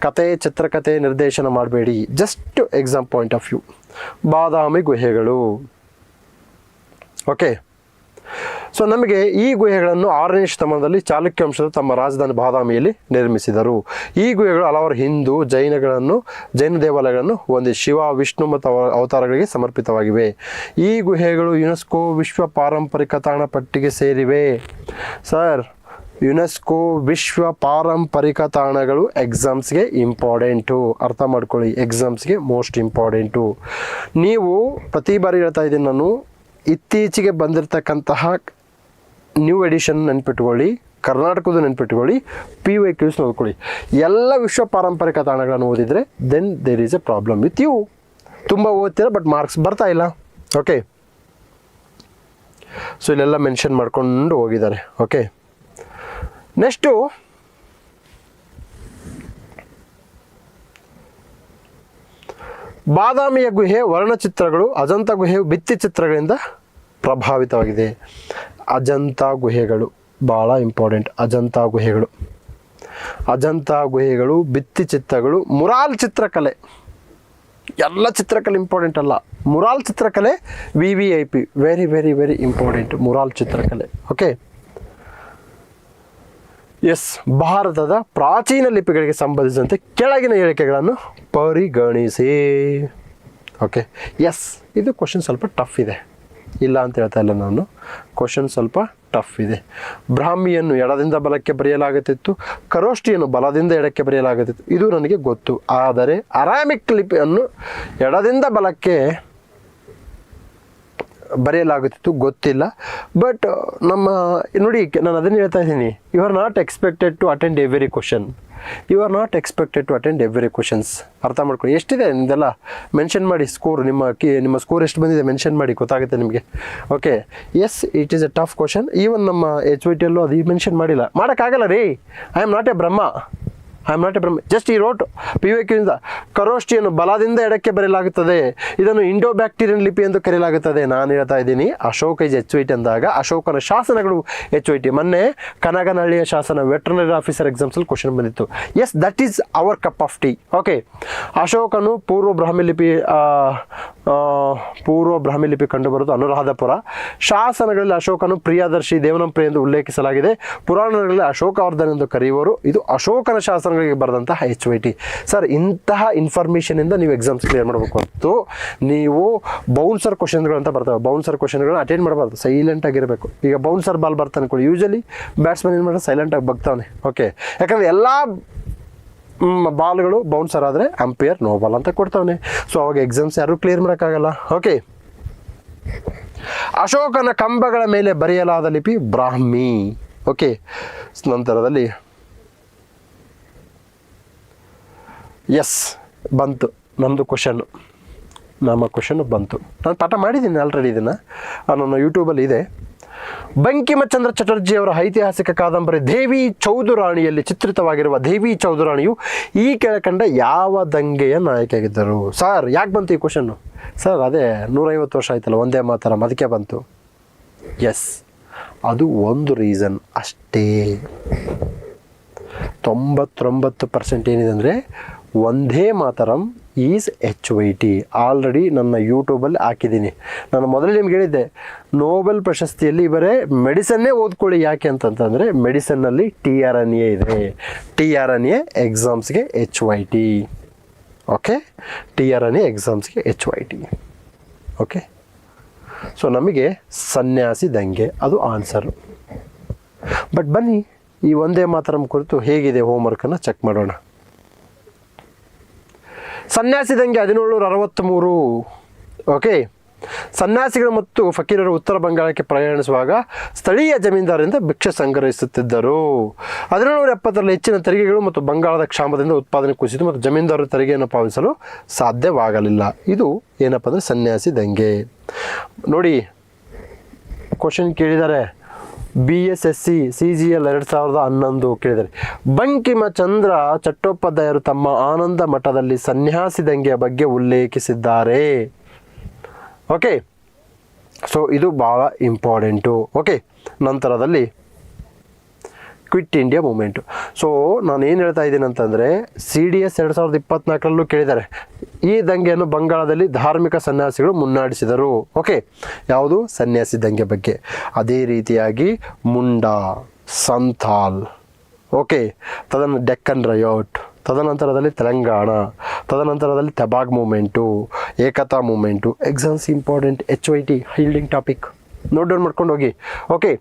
ಕತೆ, ಚಿತ್ರಕಥೆ, ನಿರ್ದೇಶನ ಮಾಡಬೇಡಿ. Just exam point of view. Badami ಗುಹೆಗಳು. ಓಕೆ, ಸೊ ನಮಗೆ ಈ ಗುಹೆಗಳನ್ನು 6ನೇ ಶತಮಾನದಲ್ಲಿ ಚಾಲುಕ್ಯ ವಂಶದ ತಮ್ಮ ರಾಜಧಾನಿ ಬಾದಾಮಿಯಲ್ಲಿ ನಿರ್ಮಿಸಿದರು. ಈ ಗುಹೆಗಳು ಹಲವಾರು ಹಿಂದೂ ಜೈನ ದೇವಾಲಯಗಳನ್ನು ಹೊಂದಿ ಶಿವ, ವಿಷ್ಣು ಮತ್ತು ಅವತಾರಗಳಿಗೆ ಸಮರ್ಪಿತವಾಗಿವೆ. ಈ ಗುಹೆಗಳು ಯುನೆಸ್ಕೋ ವಿಶ್ವ ಪಾರಂಪರಿಕ ತಾಣ ಪಟ್ಟಿಗೆ ಸೇರಿವೆ. ಸರ್, ಯುನೆಸ್ಕೋ ವಿಶ್ವ ಪಾರಂಪರಿಕ ತಾಣಗಳು ಎಕ್ಸಾಮ್ಸ್ಗೆ ಇಂಪಾರ್ಟೆಂಟು, ಅರ್ಥ ಮಾಡ್ಕೊಳ್ಳಿ, ಎಕ್ಸಾಮ್ಸ್ಗೆ ಮೋಸ್ಟ್ ಇಂಪಾರ್ಟೆಂಟು. ನೀವು ಪ್ರತಿ ಬಾರಿ ಹೇಳ್ತಾ ಇದ್ದೀನಿ ನಾನು, ಇತ್ತೀಚೆಗೆ ಬಂದಿರತಕ್ಕಂತಹ ನ್ಯೂ ಎಡಿಷನ್ ನೆನ್ಪಿಟ್ಕೊಳ್ಳಿ, ಕರ್ನಾಟಕದ ನೆನ್ಪಿಟ್ಕೊಳ್ಳಿ, PYQs ನೋಡ್ಕೊಳ್ಳಿ. ಎಲ್ಲ ವಿಶ್ವ ಪಾರಂಪರಿಕ ತಾಣಗಳನ್ನು ಓದಿದರೆ then there is a problem with you. ತುಂಬ ಓದ್ತೀರಾ ಬಟ್ ಮಾರ್ಕ್ಸ್ ಬರ್ತಾ ಇಲ್ಲ. ಓಕೆ, ಸೊ ಇಲ್ಲೆಲ್ಲ ಮೆನ್ಷನ್ ಮಾಡ್ಕೊಂಡು ಹೋಗಿದ್ದಾರೆ. ಓಕೆ, ನೆಕ್ಸ್ಟು ಬಾದಾಮಿಯ ಗುಹೆ ವರ್ಣಚಿತ್ರಗಳು ಅಜಂತಾ ಗುಹೆ ಭಿತ್ತಿ ಚಿತ್ರಗಳಿಂದ ಪ್ರಭಾವಿತವಾಗಿದೆ. ಅಜಂತಾ ಗುಹೆಗಳು ಭಾಳ ಇಂಪಾರ್ಟೆಂಟ್. ಅಜಂತಾ ಗುಹೆಗಳು ಭಿತ್ತಿ ಚಿತ್ರಗಳು, ಮುರಾಲ್ ಚಿತ್ರಕಲೆ, ಎಲ್ಲ ಚಿತ್ರಕಲೆ ಇಂಪಾರ್ಟೆಂಟ್ ಅಲ್ಲ, ಮುರಾಲ್ ಚಿತ್ರಕಲೆ VVIP, very very very important mural ಚಿತ್ರಕಲೆ. ಓಕೆ, ಎಸ್, ಭಾರತದ ಪ್ರಾಚೀನ ಲಿಪಿಗಳಿಗೆ ಸಂಬಂಧಿಸಿದಂತೆ ಕೆಳಗಿನ ಹೇಳಿಕೆಗಳನ್ನು ಪರಿಗಣಿಸಿ. ಓಕೆ, ಎಸ್, ಇದು ಕ್ವಶನ್ ಸ್ವಲ್ಪ ಟಫ್ ಇದೆ, ಇಲ್ಲ ಅಂತ ಹೇಳ್ತಾ ಇಲ್ಲ ನಾನು, ಕ್ವಶನ್ ಸ್ವಲ್ಪ ಟಫ್ ಇದೆ. ಬ್ರಾಹ್ಮಿಯನ್ನು ಎಡದಿಂದ ಬಲಕ್ಕೆ ಬರೆಯಲಾಗುತ್ತಿತ್ತು, ಖರೋಷ್ಠಿಯನ್ನು ಬಲದಿಂದ ಎಡಕ್ಕೆ ಬರೆಯಲಾಗುತ್ತಿತ್ತು, ಇದು ನನಗೆ ಗೊತ್ತು. ಆದರೆ ಅರಾಮಿಕ್ ಲಿಪಿಯನ್ನು ಎಡದಿಂದ ಬಲಕ್ಕೆ ಬರೆಯಲಾಗುತ್ತಿತ್ತು, ಗೊತ್ತಿಲ್ಲ. ಬಟ್ ನಮ್ಮ ನೋಡಿ, ನಾನು ಅದನ್ನು ಹೇಳ್ತಾ ಇದ್ದೀನಿ, you are not expected to attend every questions. ಅರ್ಥ ಮಾಡ್ಕೊಳ್ಳಿ. ಎಷ್ಟಿದೆ ಇದೆಲ್ಲ ಮೆನ್ಷನ್ ಮಾಡಿ, ಸ್ಕೋರ್ ನಿಮ್ಮ ಸ್ಕೋರ್ ಎಷ್ಟು ಬಂದಿದೆ ಮೆನ್ಷನ್ ಮಾಡಿ, ಗೊತ್ತಾಗುತ್ತೆ ನಿಮಗೆ. Okay, yes, it is a tough question. Even ನಮ್ಮ HYTಯಲ್ಲೂ ಅದು ಮೆನ್ಷನ್ ಮಾಡಿಲ್ಲ, ಮಾಡೋಕ್ಕಾಗಲ್ಲ ರೀ. I am not a Brahma. Just ಈ ರೋಟ್ PYQಯಿಂದ ಖರೋಷ್ಠಿಯನ್ನು ಬಲದಿಂದ ಎಡಕ್ಕೆ ಬರೆಯಲಾಗುತ್ತದೆ, ಇದನ್ನು ಇಂಡೋ ಬ್ಯಾಕ್ಟೀರಿಯನ್ ಲಿಪಿ ಎಂದು ಕರೆಯಲಾಗುತ್ತದೆ. ನಾನು ಹೇಳ್ತಾ ಇದ್ದೀನಿ, ಅಶೋಕ ಇಸ್ HYT ಅಂದಾಗ ಅಶೋಕನ ಶಾಸನಗಳು HYT. ಮೊನ್ನೆ ಕನಗನಹಳ್ಳಿಯ ಶಾಸನ ವೆಟರ್ನರಿ ಆಫೀಸರ್ ಎಕ್ಸಾಮ್ಸಲ್ಲಿ ಕ್ವಶನ್ ಬಂದಿತ್ತು. Yes, that is our cup of tea. Okay, ಅಶೋಕನು ಪೂರ್ವ ಬ್ರಾಹ್ಮಿ ಲಿಪಿ ಕಂಡುಬರುವುದು ಅನುರಾಧಪುರ. ಶಾಸನಗಳಲ್ಲಿ ಅಶೋಕನು ಪ್ರಿಯದರ್ಶಿ ದೇವನಂಪ್ರಿ ಎಂದು ಉಲ್ಲೇಖಿಸಲಾಗಿದೆ. ಪುರಾಣಗಳಲ್ಲಿ ಅಶೋಕವರ್ಧನ್ ಎಂದು ಕರೆಯುವರು. ಇದು ಅಶೋಕನ ಶಾಸನಗಳಿಗೆ ಬರೆದಂತಹ HYT. ಸರ್, ಇಂತಹ ಇನ್ಫಾರ್ಮೇಷನಿಂದ ನೀವು ಎಕ್ಸಾಮ್ಸ್ ಕ್ಲಿಯರ್ ಮಾಡಬೇಕು ಹೊತ್ತು ನೀವು ಬೌನ್ಸರ್ ಕ್ವಶನ್ಗಳು ಅಂತ ಬರ್ತವೆ, ಬೌನ್ಸರ್ ಕ್ವಶನ್ಗಳನ್ನ ಅಟೆಂಡ್ ಮಾಡಬಾರ್ದು, ಸೈಲೆಂಟ್ ಆಗಿರಬೇಕು. ಈಗ ಬೌನ್ಸರ್ ಬಾಲ್ ಬರ್ತಾನೆ ಕೊಡಿ, ಯೂಶಲಿ ಬ್ಯಾಟ್ಸ್ಮನ್ ಏನು ಮಾಡ್ತಾರೆ, ಸೈಲೆಂಟಾಗಿ ಬಗ್ತಾವನೆ. ಓಕೆ, ಯಾಕಂದರೆ ಎಲ್ಲ ಬಾಲ್ಗಳು ಬೌನ್ಸರ್ ಆದರೆ ಅಂಪೈರ್ ನೋ ಬಾಲ್ ಅಂತ ಕೊಡ್ತಾವನೆ. ಸೊ ಅವಾಗ ಎಕ್ಸಾಮ್ಸ್ ಯಾರು ಕ್ಲಿಯರ್ ಮಾಡೋಕ್ಕಾಗಲ್ಲ. ಓಕೆ, ಅಶೋಕನ ಕಂಬಗಳ ಮೇಲೆ ಬರೆಯಲಾದ ಲಿಪಿ ಬ್ರಾಹ್ಮಿ. ಓಕೆ, ನಂತರದಲ್ಲಿ ಎಸ್ ಬಂತು ನಮ್ಮ ಕ್ವಶನ್ನು ಬಂತು. ನಾನು ಪಾಠ ಮಾಡಿದ್ದೀನಿ ಆಲ್ರೆಡಿ, ಇದನ್ನು ನನ್ನ ಯೂಟ್ಯೂಬಲ್ಲಿ ಇದೆ. ಬಂಕಿಮಚಂದ್ರ ಚಟರ್ಜಿ ಅವರ ಐತಿಹಾಸಿಕ ಕಾದಂಬರಿ ದೇವಿ ಚೌದುರಾಣಿಯಲ್ಲಿ ಚಿತ್ರಿತವಾಗಿರುವ ದೇವಿ ಚೌದುರಾಣಿಯು ಈ ಕೆಳಕಂಡ ಯಾವ ದಂಗೆಯ ನಾಯಕಿಯಾಗಿದ್ದರು? ಸರ್, ಯಾಕೆ ಬಂತು ಈ ಕ್ವಶನ್ನು? ಸರ್, ಅದೇ 150 ವರ್ಷ ಆಯ್ತಲ್ಲ ಒಂದೇ ಮಾತರಂ, ಅದಕ್ಕೆ ಬಂತು. ಎಸ್, ಅದು ಒಂದು ರೀಸನ್ ಅಷ್ಟೇ. 99% ಏನಿದೆ ಅಂದರೆ ಒಂದೇ ಮಾತರಂ ಈಸ್ HYT. ಆಲ್ರೆಡಿ ನನ್ನ ಯೂಟ್ಯೂಬಲ್ಲಿ ಹಾಕಿದ್ದೀನಿ. ನಾನು ಮೊದಲೇ ನಿಮ್ಗೆ ಹೇಳಿದ್ದೆ, ನೋಬೆಲ್ ಪ್ರಶಸ್ತಿಯಲ್ಲಿ ಬರೀ ಮೆಡಿಸನ್ನೇ ಓದ್ಕೊಳ್ಳಿ. ಯಾಕೆ ಅಂತಂತಂದರೆ ಮೆಡಿಸನ್ನಲ್ಲಿ tRNA ಇದೆ. tRNA ಎಕ್ಸಾಮ್ಸ್ಗೆ HYT. Okay, tRNA ಎಕ್ಸಾಮ್ಸ್ಗೆ HYT. Okay, so ನಮಗೆ ಸನ್ಯಾಸಿ ದಂಗೆ ಅದು ಆನ್ಸರು. ಬಟ್ ಬನ್ನಿ, ಈ ಒಂದೇ ಮಾತರಂ ಕುರಿತು ಹೇಗಿದೆ ಹೋಮ್ವರ್ಕನ್ನು ಚೆಕ್ ಮಾಡೋಣ. ಸನ್ಯಾಸಿ ದಂಗೆ 1763. ಓಕೆ, ಸನ್ಯಾಸಿಗಳು ಮತ್ತು ಫಕೀರರು ಉತ್ತರ ಬಂಗಾಳಕ್ಕೆ ಪ್ರಯಾಣಿಸುವಾಗ ಸ್ಥಳೀಯ ಜಮೀನ್ದಾರರಿಂದ ಭಿಕ್ಷೆ ಸಂಗ್ರಹಿಸುತ್ತಿದ್ದರು. 1770ರಲ್ಲಿ ಹೆಚ್ಚಿನ ತೆರಿಗೆಗಳು ಮತ್ತು ಬಂಗಾಳದ ಕ್ಷಾಮದಿಂದ ಉತ್ಪಾದನೆ ಕುಸಿತು ಮತ್ತು ಜಮೀನ್ದಾರರು ತೆರಿಗೆಯನ್ನು ಪಾವತಿಸಲು ಸಾಧ್ಯವಾಗಲಿಲ್ಲ. ಇದು ಏನಪ್ಪ ಅಂದರೆ ಸನ್ಯಾಸಿ ದಂಗೆ. ನೋಡಿ, ಕ್ವಶನ್ ಕೇಳಿದ್ದಾರೆ, BSSC CGL 2011 ಕೇಳಿದ್ದಾರೆ. ಬಂಕಿಮಚಂದ್ರ ಚಟ್ಟೋಪಾಧ್ಯಾಯರು ತಮ್ಮ ಆನಂದ ಮಠದಲ್ಲಿ ಸನ್ಯಾಸಿ ದಂಗೆಯ ಬಗ್ಗೆ ಉಲ್ಲೇಖಿಸಿದ್ದಾರೆ. ಓಕೆ, ಸೊ ಇದು ಭಾಳ ಇಂಪಾರ್ಟೆಂಟು. ಓಕೆ, ನಂತರದಲ್ಲಿ ಕ್ವಿಟ್ ಇಂಡಿಯಾ ಮೂಮೆಂಟು. ಸೊ ನಾನು ಏನು ಹೇಳ್ತಾ ಇದ್ದೀನಿ ಅಂತಂದರೆ, CDS 2024 ಕೇಳಿದ್ದಾರೆ, ಈ ದಂಗೆಯನ್ನು ಬಂಗಾಳದಲ್ಲಿ ಧಾರ್ಮಿಕ ಸನ್ಯಾಸಿಗಳು ಮುನ್ನಡೆಸಿದರು. ಓಕೆ, ಯಾವುದು ಸನ್ಯಾಸಿ ದಂಗೆ ಬಗ್ಗೆ. ಅದೇ ರೀತಿಯಾಗಿ ಮುಂಡಾ, ಸಂಥಾಲ್, ಓಕೆ, ಡೆಕ್ಕನ್ ರಯೋಟ್, ತದನಂತರದಲ್ಲಿ ತೆಲಂಗಾಣ, ತದನಂತರದಲ್ಲಿ Tebhaga movement, Ekta movement. Exams important, HYT yielding topic, note down ಮಾಡ್ಕೊಂಡು ಹೋಗಿ. Okay,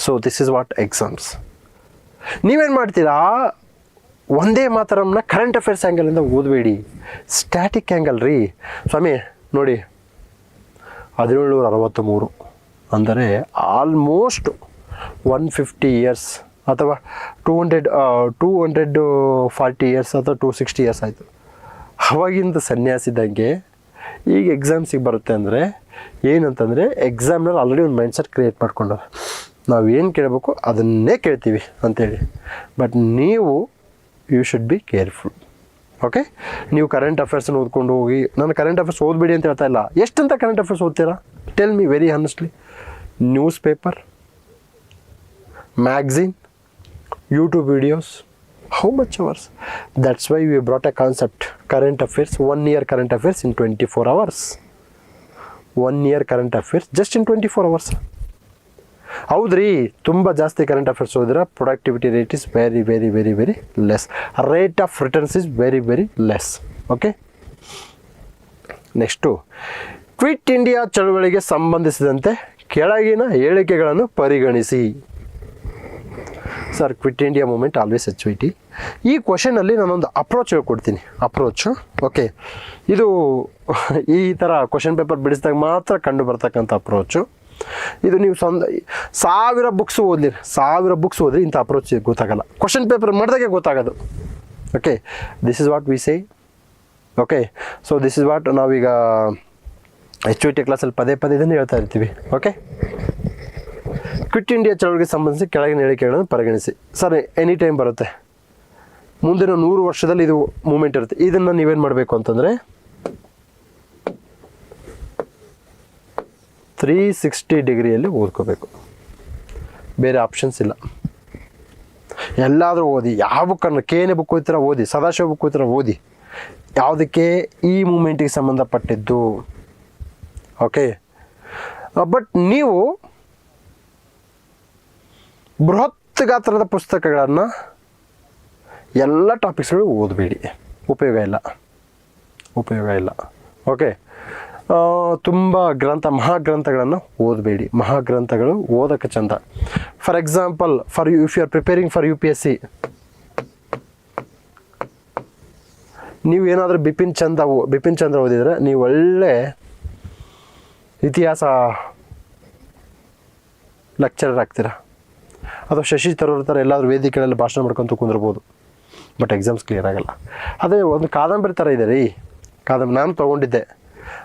so this is what exams. ನೀವೇನು ಮಾಡ್ತೀರಾ, ಒಂದೇ ಮಾತರಮ್ನ ಕರೆಂಟ್ ಅಫೇರ್ಸ್ ಆ್ಯಂಗಲಿಂದ ಓದಬೇಡಿ, ಸ್ಟ್ಯಾಟಿಕ್ ಆ್ಯಂಗಲ್ ರೀ ಸ್ವಾಮಿ. ನೋಡಿ 1763 ಅಂದರೆ ಆಲ್ಮೋಸ್ಟ್ 150 ಇಯರ್ಸ್ ಅಥವಾ 240 ಇಯರ್ಸ್ ಅಥವಾ 260 ಇಯರ್ಸ್ ಆಯಿತು. ಅವಾಗಿಂದ ಸನ್ಯಾಸಿದಂಗೆ ಈಗ ಎಕ್ಸಾಮ್ಸಿಗೆ ಬರುತ್ತೆ ಅಂದರೆ ಏನಂತಂದರೆ, ಎಕ್ಸಾಮ್ನಲ್ಲಿ ಆಲ್ರೆಡಿ ಒಂದು ಮೈಂಡ್ಸೆಟ್ ಕ್ರಿಯೇಟ್ ಮಾಡ್ಕೊಂಡಾರೆ, ನಾವು ಏನು ಕೇಳಬೇಕು ಅದನ್ನೇ ಕೇಳ್ತೀವಿ ಅಂಥೇಳಿ. ಬಟ್ ನೀವು you should be careful. Okay, ನೀವು ಕರೆಂಟ್ ಅಫೇರ್ಸನ್ನು ಓದ್ಕೊಂಡು ಹೋಗಿ, ನಾನು ಕರೆಂಟ್ ಅಫೇರ್ಸ್ ಓದಬೇಡಿ ಅಂತ ಹೇಳ್ತಾ ಇಲ್ಲ. ಎಷ್ಟಂತ ಕರೆಂಟ್ ಅಫೇರ್ಸ್ ಓದ್ತೀರಾ? Tell me very honestly. News paper, magazine, YouTube videos, how much hours? That's why we brought a concept, current affairs, 1 year current affairs in 24 hours. 1 year current affairs just in 24 hours. ಹೌದ್ರಿ, ತುಂಬ ಜಾಸ್ತಿ ಕರೆಂಟ್ ಅಫೇರ್ಸ್ ಓದಿದ್ರೆ productivity rate is very very very very less, rate of returns is very very less. Okay, next, quit India ಚಳವಳಿಗೆ ಸಂಬಂಧಿಸಿದಂತೆ ಕೆಳಗಿನ ಹೇಳಿಕೆಗಳನ್ನು ಪರಿಗಣಿಸಿ. Sir, quit India movement always HYT. ಈ ಕ್ವಶನಲ್ಲಿ ನಾನೊಂದು ಅಪ್ರೋಚ್ ಹೇಳ್ಕೊಡ್ತೀನಿ. ಅಪ್ರೋಚು, ಓಕೆ, ಇದು ಈ ಥರ ಕ್ವಶನ್ ಪೇಪರ್ ಬಿಡಿಸಿದಾಗ ಮಾತ್ರ ಕಂಡು ಬರ್ತಕ್ಕಂಥ ಅಪ್ರೋಚು. ಇದು ನೀವು 1000 ಬುಕ್ಸ್ ಓದ್ರಿ ಇಂಥ ಅಪ್ರೋಚ್ ಗೊತ್ತಾಗಲ್ಲ. ಕ್ವಶನ್ ಪೇಪರ್ ಮಾಡಿದಾಗೆ ಗೊತ್ತಾಗೋದು. Okay, this is what we say. Okay, so this is what ನಾವೀಗ HYT ಕ್ಲಾಸಲ್ಲಿ ಪದೇ ಇದನ್ನು ಹೇಳ್ತಾ ಇರ್ತೀವಿ. ಓಕೆ, ಕ್ವಿಟ್ ಇಂಡಿಯಾ ಚಳವಳಿಗೆ ಸಂಬಂಧಿಸಿ ಕೆಳಗಿನ ಹೇಳಿಕೆಗಳನ್ನು ಪರಿಗಣಿಸಿ. ಸರ್, ಎನಿ ಟೈಮ್ ಬರುತ್ತೆ, ಮುಂದಿನ 100 ವರ್ಷದಲ್ಲಿ ಇದು ಮೂಮೆಂಟ್ ಇರುತ್ತೆ. ಇದನ್ನು ನೀವೇನು ಮಾಡಬೇಕು ಅಂತಂದರೆ 360 ಡಿಗ್ರಿಯಲ್ಲಿ ಓದ್ಕೋಬೇಕು, ಬೇರೆ ಆಪ್ಷನ್ಸ್ ಇಲ್ಲ. ಎಲ್ಲಾದರೂ ಓದಿ, ಯಾವ ಬುಕ್ಕನ್ನು KNA ಬುಕ್ ಓದ್ತೀರ ಓದಿ, ಸದಾಶಿವ ಬುಕ್ ಓದ್ತೀರ ಓದಿ, ಯಾವುದಕ್ಕೆ ಈ ಮೂಮೆಂಟಿಗೆ ಸಂಬಂಧಪಟ್ಟಿದ್ದು. ಓಕೆ, ಬಟ್ ನೀವು ಬೃಹತ್ ಗಾತ್ರದ ಪುಸ್ತಕಗಳನ್ನು ಎಲ್ಲ ಟಾಪಿಕ್ಸ್ಗಳು ಓದಬೇಡಿ, ಉಪಯೋಗ ಇಲ್ಲ. ಓಕೆ, ತುಂಬ ಮಹಾಗ್ರಂಥಗಳನ್ನು ಓದಬೇಡಿ. ಮಹಾಗ್ರಂಥಗಳು ಓದೋಕ್ಕೆ ಚಂದ. For example, if you are preparing for UPSC, ನೀವು ಏನಾದರೂ ಬಿಪಿನ್ ಚಂದ್ರ ಓದಿದರೆ ನೀವು ಒಳ್ಳೆ ಇತಿಹಾಸ ಲೆಕ್ಚರರ್ ಆಗ್ತೀರಾ. ಅಥವಾ ಶಶಿ ತರೂರ್ ಥರ ಎಲ್ಲಾದರೂ ವೇದಿಕೆಗಳಲ್ಲಿ ಭಾಷಣ ಮಾಡ್ಕೊತ ಕುಂದಿರ್ಬೋದು, ಬಟ್ ಎಕ್ಸಾಮ್ಸ್ ಕ್ಲಿಯರ್ ಆಗಲ್ಲ. ಅದೇ ಒಂದು ಕಾದಂಬರಿ ಥರ ಇದೆ ರೀ, ನಾನು ತೊಗೊಂಡಿದ್ದೆ,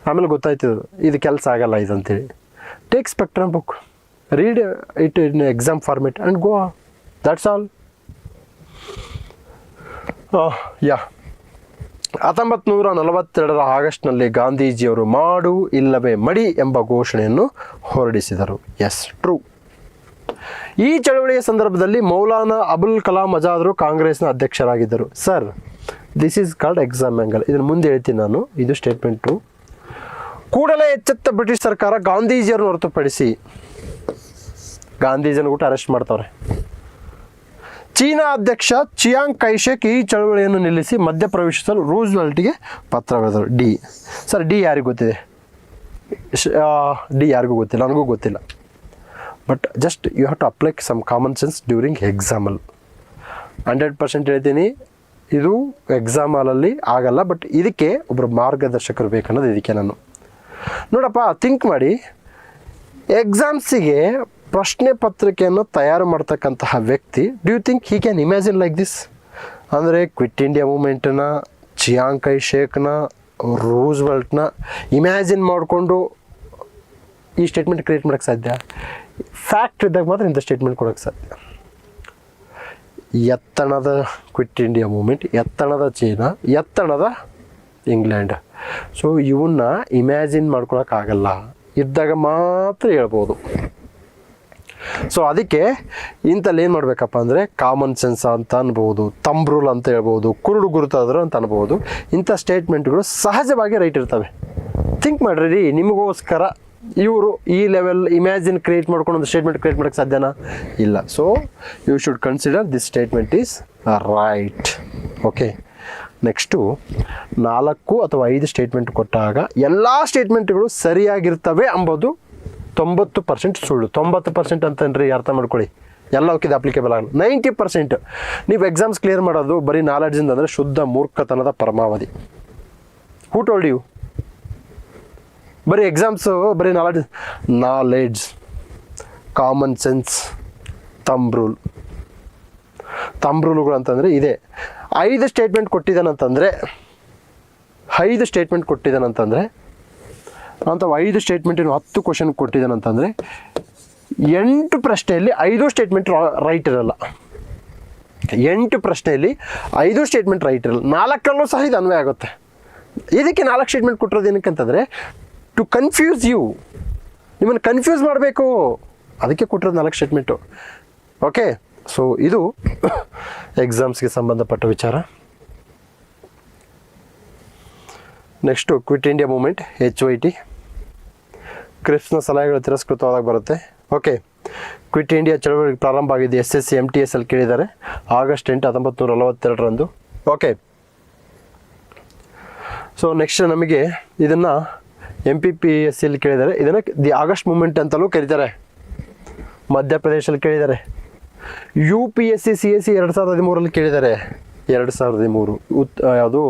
ಆಮೇಲೆ ಗೊತ್ತಾಯ್ತು ಇದು ಕೆಲಸ ಆಗಲ್ಲ ಇದು ಅಂತೇಳಿ. Take spectrum book, read it in exam format and go, that's all. Yeah 1942 ಆಗಸ್ಟ್ನಲ್ಲಿ ಗಾಂಧೀಜಿಯವರು ಮಾಡು ಇಲ್ಲವೇ ಮಡಿ ಎಂಬ ಘೋಷಣೆಯನ್ನು ಹೊರಡಿಸಿದರು. S, true. ಈ ಚಳವಳಿಯ ಸಂದರ್ಭದಲ್ಲಿ ಮೌಲಾನಾ ಅಬುಲ್ ಕಲಾಂ ಆಜಾದರು ಕಾಂಗ್ರೆಸ್ನ ಅಧ್ಯಕ್ಷರಾಗಿದ್ದರು. Sir, this is called exam angle. ಇದನ್ನು ಮುಂದೆ ಹೇಳ್ತೀನಿ ನಾನು, ಇದು ಸ್ಟೇಟ್ಮೆಂಟು. ಕೂಡಲೇ ಎಚ್ಚೆತ್ತ ಬ್ರಿಟಿಷ್ ಸರ್ಕಾರ ಗಾಂಧೀಜಿಯರನ್ನು ಹೊರತುಪಡಿಸಿ ಗಾಂಧೀಜಿಯನ್ನು ಕೂಡ ಅರೆಸ್ಟ್ ಮಾಡ್ತವ್ರೆ. ಚೀನಾ ಅಧ್ಯಕ್ಷ ಚಿಯಾಂಗ್ ಕೈಶೆಕ್ ಈ ಚಳವಳಿಯನ್ನು ನಿಲ್ಲಿಸಿ ಮಧ್ಯಪ್ರವೇಶಿಸಲು ರೂಸ್ವೆಲ್ಟ್ಗೆ ಪತ್ರ ಬರೆದರು. ಡಿ. ಸರ್, ಡಿ ಯಾರಿಗೂ ಗೊತ್ತಿದೆ? ಡಿ ಯಾರಿಗೂ ಗೊತ್ತಿಲ್ಲ, ನನಗೂ ಗೊತ್ತಿಲ್ಲ. But just you have to apply some common sense during ಎಕ್ಸಾಮಲ್. 100% ಹೇಳ್ತೀನಿ, ಇದು ಎಕ್ಸಾಮ್ ಹಾಲಲ್ಲಿ ಆಗಲ್ಲ, ಬಟ್ ಇದಕ್ಕೆ ಒಬ್ಬರು ಮಾರ್ಗದರ್ಶಕರು ಬೇಕನ್ನೋದು ಇದಕ್ಕೆ. ನಾನು ನೋಡಪ್ಪ, ಥಿಂಕ್ ಮಾಡಿ, ಎಕ್ಸಾಮ್ಸಿಗೆ ಪ್ರಶ್ನೆ ಪತ್ರಿಕೆಯನ್ನು ತಯಾರು ಮಾಡ್ತಕ್ಕಂತಹ ವ್ಯಕ್ತಿ, do you think he can imagine like this? ಅಂದರೆ ಕ್ವಿಟ್ ಇಂಡಿಯಾ ಮೂಮೆಂಟನ್ನ, ಚಿಯಾಂಗ್ ಕೈಶೇಕ್ನ, ರೂಸ್ವೆಲ್ಟ್ನ ಇಮ್ಯಾಜಿನ್ ಮಾಡಿಕೊಂಡು ಈ ಸ್ಟೇಟ್ಮೆಂಟ್ ಕ್ರಿಯೇಟ್ ಮಾಡೋಕ್ಕೆ ಸಾಧ್ಯ? ಫ್ಯಾಕ್ಟ್ ಇದ್ದಾಗ ಮಾತ್ರ ಇಂಥ ಸ್ಟೇಟ್ಮೆಂಟ್ ಕೊಡೋಕ್ಕೆ ಸಾಧ್ಯ. ಎತ್ತಣದ ಕ್ವಿಟ್ ಇಂಡಿಯಾ ಮೂಮೆಂಟ್, ಎತ್ತಣದ ಚೀನಾ, ಎತ್ತಣದ ಇಂಗ್ಲೆಂಡ್. ಸೊ ಇವನ್ನ ಇಮ್ಯಾಜಿನ್ ಮಾಡ್ಕೊಳಕ್ಕಾಗಲ್ಲ, ಇದ್ದಾಗ ಮಾತ್ರ ಹೇಳ್ಬೋದು. ಸೊ ಅದಕ್ಕೆ ಇಂಥಲ್ಲಿ ಏನು ಮಾಡಬೇಕಪ್ಪ ಅಂದರೆ ಕಾಮನ್ ಸೆನ್ಸ್ ಅಂತ ಅನ್ಬೋದು, ತಂಬ್ ರೂಲ್ ಅಂತ ಹೇಳ್ಬೋದು, ಕುರುಡು ಗುರುತಾದ್ರು ಅಂತ ಅನ್ಬೋದು. ಇಂಥ ಸ್ಟೇಟ್ಮೆಂಟ್ಗಳು ಸಹಜವಾಗಿ ರೈಟ್ ಇರ್ತವೆ. ಥಿಂಕ್ ಮಾಡಿರಿ, ನಿಮಗೋಸ್ಕರ ಇವರು ಈ ಲೆವೆಲ್ ಇಮ್ಯಾಜಿನ್ ಕ್ರಿಯೇಟ್ ಮಾಡ್ಕೊಂಡು ಒಂದು ಸ್ಟೇಟ್ಮೆಂಟ್ ಕ್ರಿಯೇಟ್ ಮಾಡೋಕ್ಕೆ ಸಾಧ್ಯನಾ? ಇಲ್ಲ. So you should consider this statement is right. Okay, next 4 ಅಥವಾ 5 ಸ್ಟೇಟ್ಮೆಂಟ್ ಕೊಟ್ಟಾಗ ಎಲ್ಲ ಸ್ಟೇಟ್ಮೆಂಟ್ಗಳು ಸರಿಯಾಗಿರ್ತವೆ ಅಂಬೋದು 90% ಸುಳ್ಳು. 90% ಅಂತಂದ್ರೆ ಅರ್ಥ ಮಾಡ್ಕೊಳ್ಳಿ, ಎಲ್ಲವಕ್ಕೆ ಇದು ಅಪ್ಲಿಕೇಬಲ್ ಆಗಲ್ಲ. 90% ನೀವು ಎಕ್ಸಾಮ್ಸ್ ಕ್ಲಿಯರ್ ಮಾಡೋದು ಬರೀ ನಾಲೆಡ್ಜಿಂದ ಅಂದರೆ ಶುದ್ಧ ಮೂರ್ಖತನದ ಪರಮಾವಧಿ. Who told you? ಬರೀ ಎಕ್ಸಾಮ್ಸು ಬರೀ ನಾಲೆಡ್ಜ್, ಕಾಮನ್ ಸೆನ್ಸ್, ತಂಬ್ ರೂಲ್ಗಳು ಅಂತಂದರೆ ಇದೆ. 5 ಸ್ಟೇಟ್ಮೆಂಟ್ ಕೊಟ್ಟಿದ್ದಾನಂತಂದರೆ ಅಂತ 5 ಸ್ಟೇಟ್ಮೆಂಟಿನ 10 ಕ್ವಶನ್ ಕೊಟ್ಟಿದ್ದಾನಂತಂದರೆ 8 ಪ್ರಶ್ನೆಯಲ್ಲಿ 5 ಸ್ಟೇಟ್ಮೆಂಟ್ ರೈಟ್ ಇರಲ್ಲ. 8 ಪ್ರಶ್ನೆಯಲ್ಲಿ 5 ಸ್ಟೇಟ್ಮೆಂಟ್ ರೈಟ್ ಇರಲ್ಲ. 4ರಲ್ಲೂ ಸಹ ಇದು ಅನ್ವಯ ಆಗುತ್ತೆ. ಇದಕ್ಕೆ 4 ಸ್ಟೇಟ್ಮೆಂಟ್ ಕೊಟ್ಟಿರೋದು ಏನಕ್ಕಂತಂದರೆ ಟು ಕನ್ಫ್ಯೂಸ್ ಯು, ನಿಮ್ಮನ್ನು ಕನ್ಫ್ಯೂಸ್ ಮಾಡಬೇಕು, ಅದಕ್ಕೆ ಕೊಟ್ಟಿರೋದು 4 ಸ್ಟೇಟ್ಮೆಂಟು. ಓಕೆ, ಸೊ ಇದು ಎಕ್ಸಾಮ್ಸ್ಗೆ ಸಂಬಂಧಪಟ್ಟ ವಿಚಾರ. Next quit India movement, HYT, ಕ್ರಿಪ್ಸ್ನ ಸಲಹೆಗಳು ತಿರಸ್ಕೃತವಾದಾಗ ಬರುತ್ತೆ. ಓಕೆ, ಕ್ವಿಟ್ ಇಂಡಿಯಾ ಚಳವಳಿ ಪ್ರಾರಂಭ ಆಗಿದೆ SSC MTS ಅಲ್ಲಿ ಕೇಳಿದ್ದಾರೆ ಆಗಸ್ಟ್ 8, 1942 ಓಕೆ, ಸೊ ನೆಕ್ಸ್ಟ್ ನಮಗೆ ಇದನ್ನು MPPSCಯಲ್ಲಿ ಕೇಳಿದ್ದಾರೆ. ಇದನ್ನು ದಿ ಆಗಸ್ಟ್ ಮೂಮೆಂಟ್ ಅಂತಲೂ ಕರೀತಾರೆ. ಮಧ್ಯಪ್ರದೇಶಲ್ಲಿ ಕೇಳಿದ್ದಾರೆ. UPSC CSC 2013 ಕೇಳಿದ್ದಾರೆ. 2013 ಯಾವುದು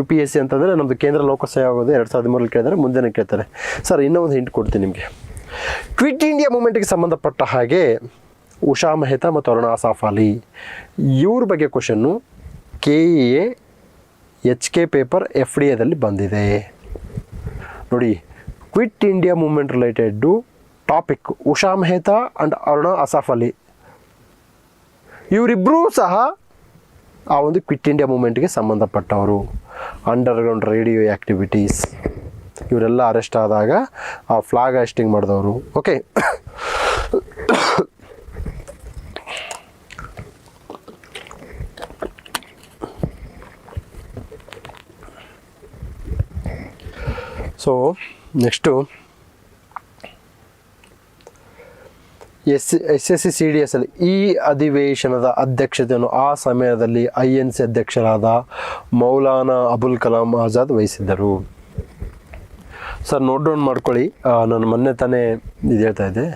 UPSC ಅಂತಂದರೆ ನಮ್ಮದು ಕೇಂದ್ರ ಲೋಕಸೇವೆ ಆಗೋದು 2013 ಕೇಳಿದ್ದಾರೆ. ಮುಂದೆನೇ ಕೇಳ್ತಾರೆ. ಸರ್ ಇನ್ನೂ ಒಂದು ಹಿಂಟ್ ಕೊಡ್ತೀನಿ ನಿಮಗೆ. ಕ್ವಿಟ್ ಇಂಡಿಯಾ ಮೂಮೆಂಟ್ಗೆ ಸಂಬಂಧಪಟ್ಟ ಹಾಗೆ ಉಷಾ ಮೆಹ್ತಾ ಮತ್ತು ಅರುಣಾ ಆಸಾಫ್ ಅಲಿ ಇವ್ರ ಬಗ್ಗೆ ಕ್ವಶನ್ನು KEA HK ಪೇಪರ್ FDAದಲ್ಲಿ ಬಂದಿದೆ ನೋಡಿ. Quit India movement related topic Usha Mehta and Aruna Asaf Ali ಇವರಿಬ್ಬರೂ ಸಹ ಆ ಒಂದು ಕ್ವಿಟ್ ಇಂಡಿಯಾ ಮೂಮೆಂಟ್ಗೆ ಸಂಬಂಧಪಟ್ಟವರು. ಅಂಡರ್ಗ್ರೌಂಡ್ ರೇಡಿಯೋ ಆ್ಯಕ್ಟಿವಿಟೀಸ್ ಇವರೆಲ್ಲ ಅರೆಸ್ಟ್ ಆದಾಗ ಆ ಫ್ಲಾಗ್ ಹಾಸ್ಟಿಂಗ್ ಮಾಡಿದವರು. Okay, so next SSC CDS ಅಲ್ಲಿ ಈ ಅಧಿವೇಶನದ ಅಧ್ಯಕ್ಷತೆಯನ್ನು ಆ ಸಮಯದಲ್ಲಿ INC ಅಧ್ಯಕ್ಷರಾದ ಮೌಲಾನಾ ಅಬುಲ್ ಕಲಾಂ ಆಜಾದ್ ವಹಿಸಿದ್ದರು. ಸರ್ ನೋಟ್ ಡೌನ್ ಮಾಡ್ಕೊಳ್ಳಿ, ನಾನು ಮೊನ್ನೆ ತಾನೇ ಇದು ಹೇಳ್ತಾ ಇದ್ದೆ,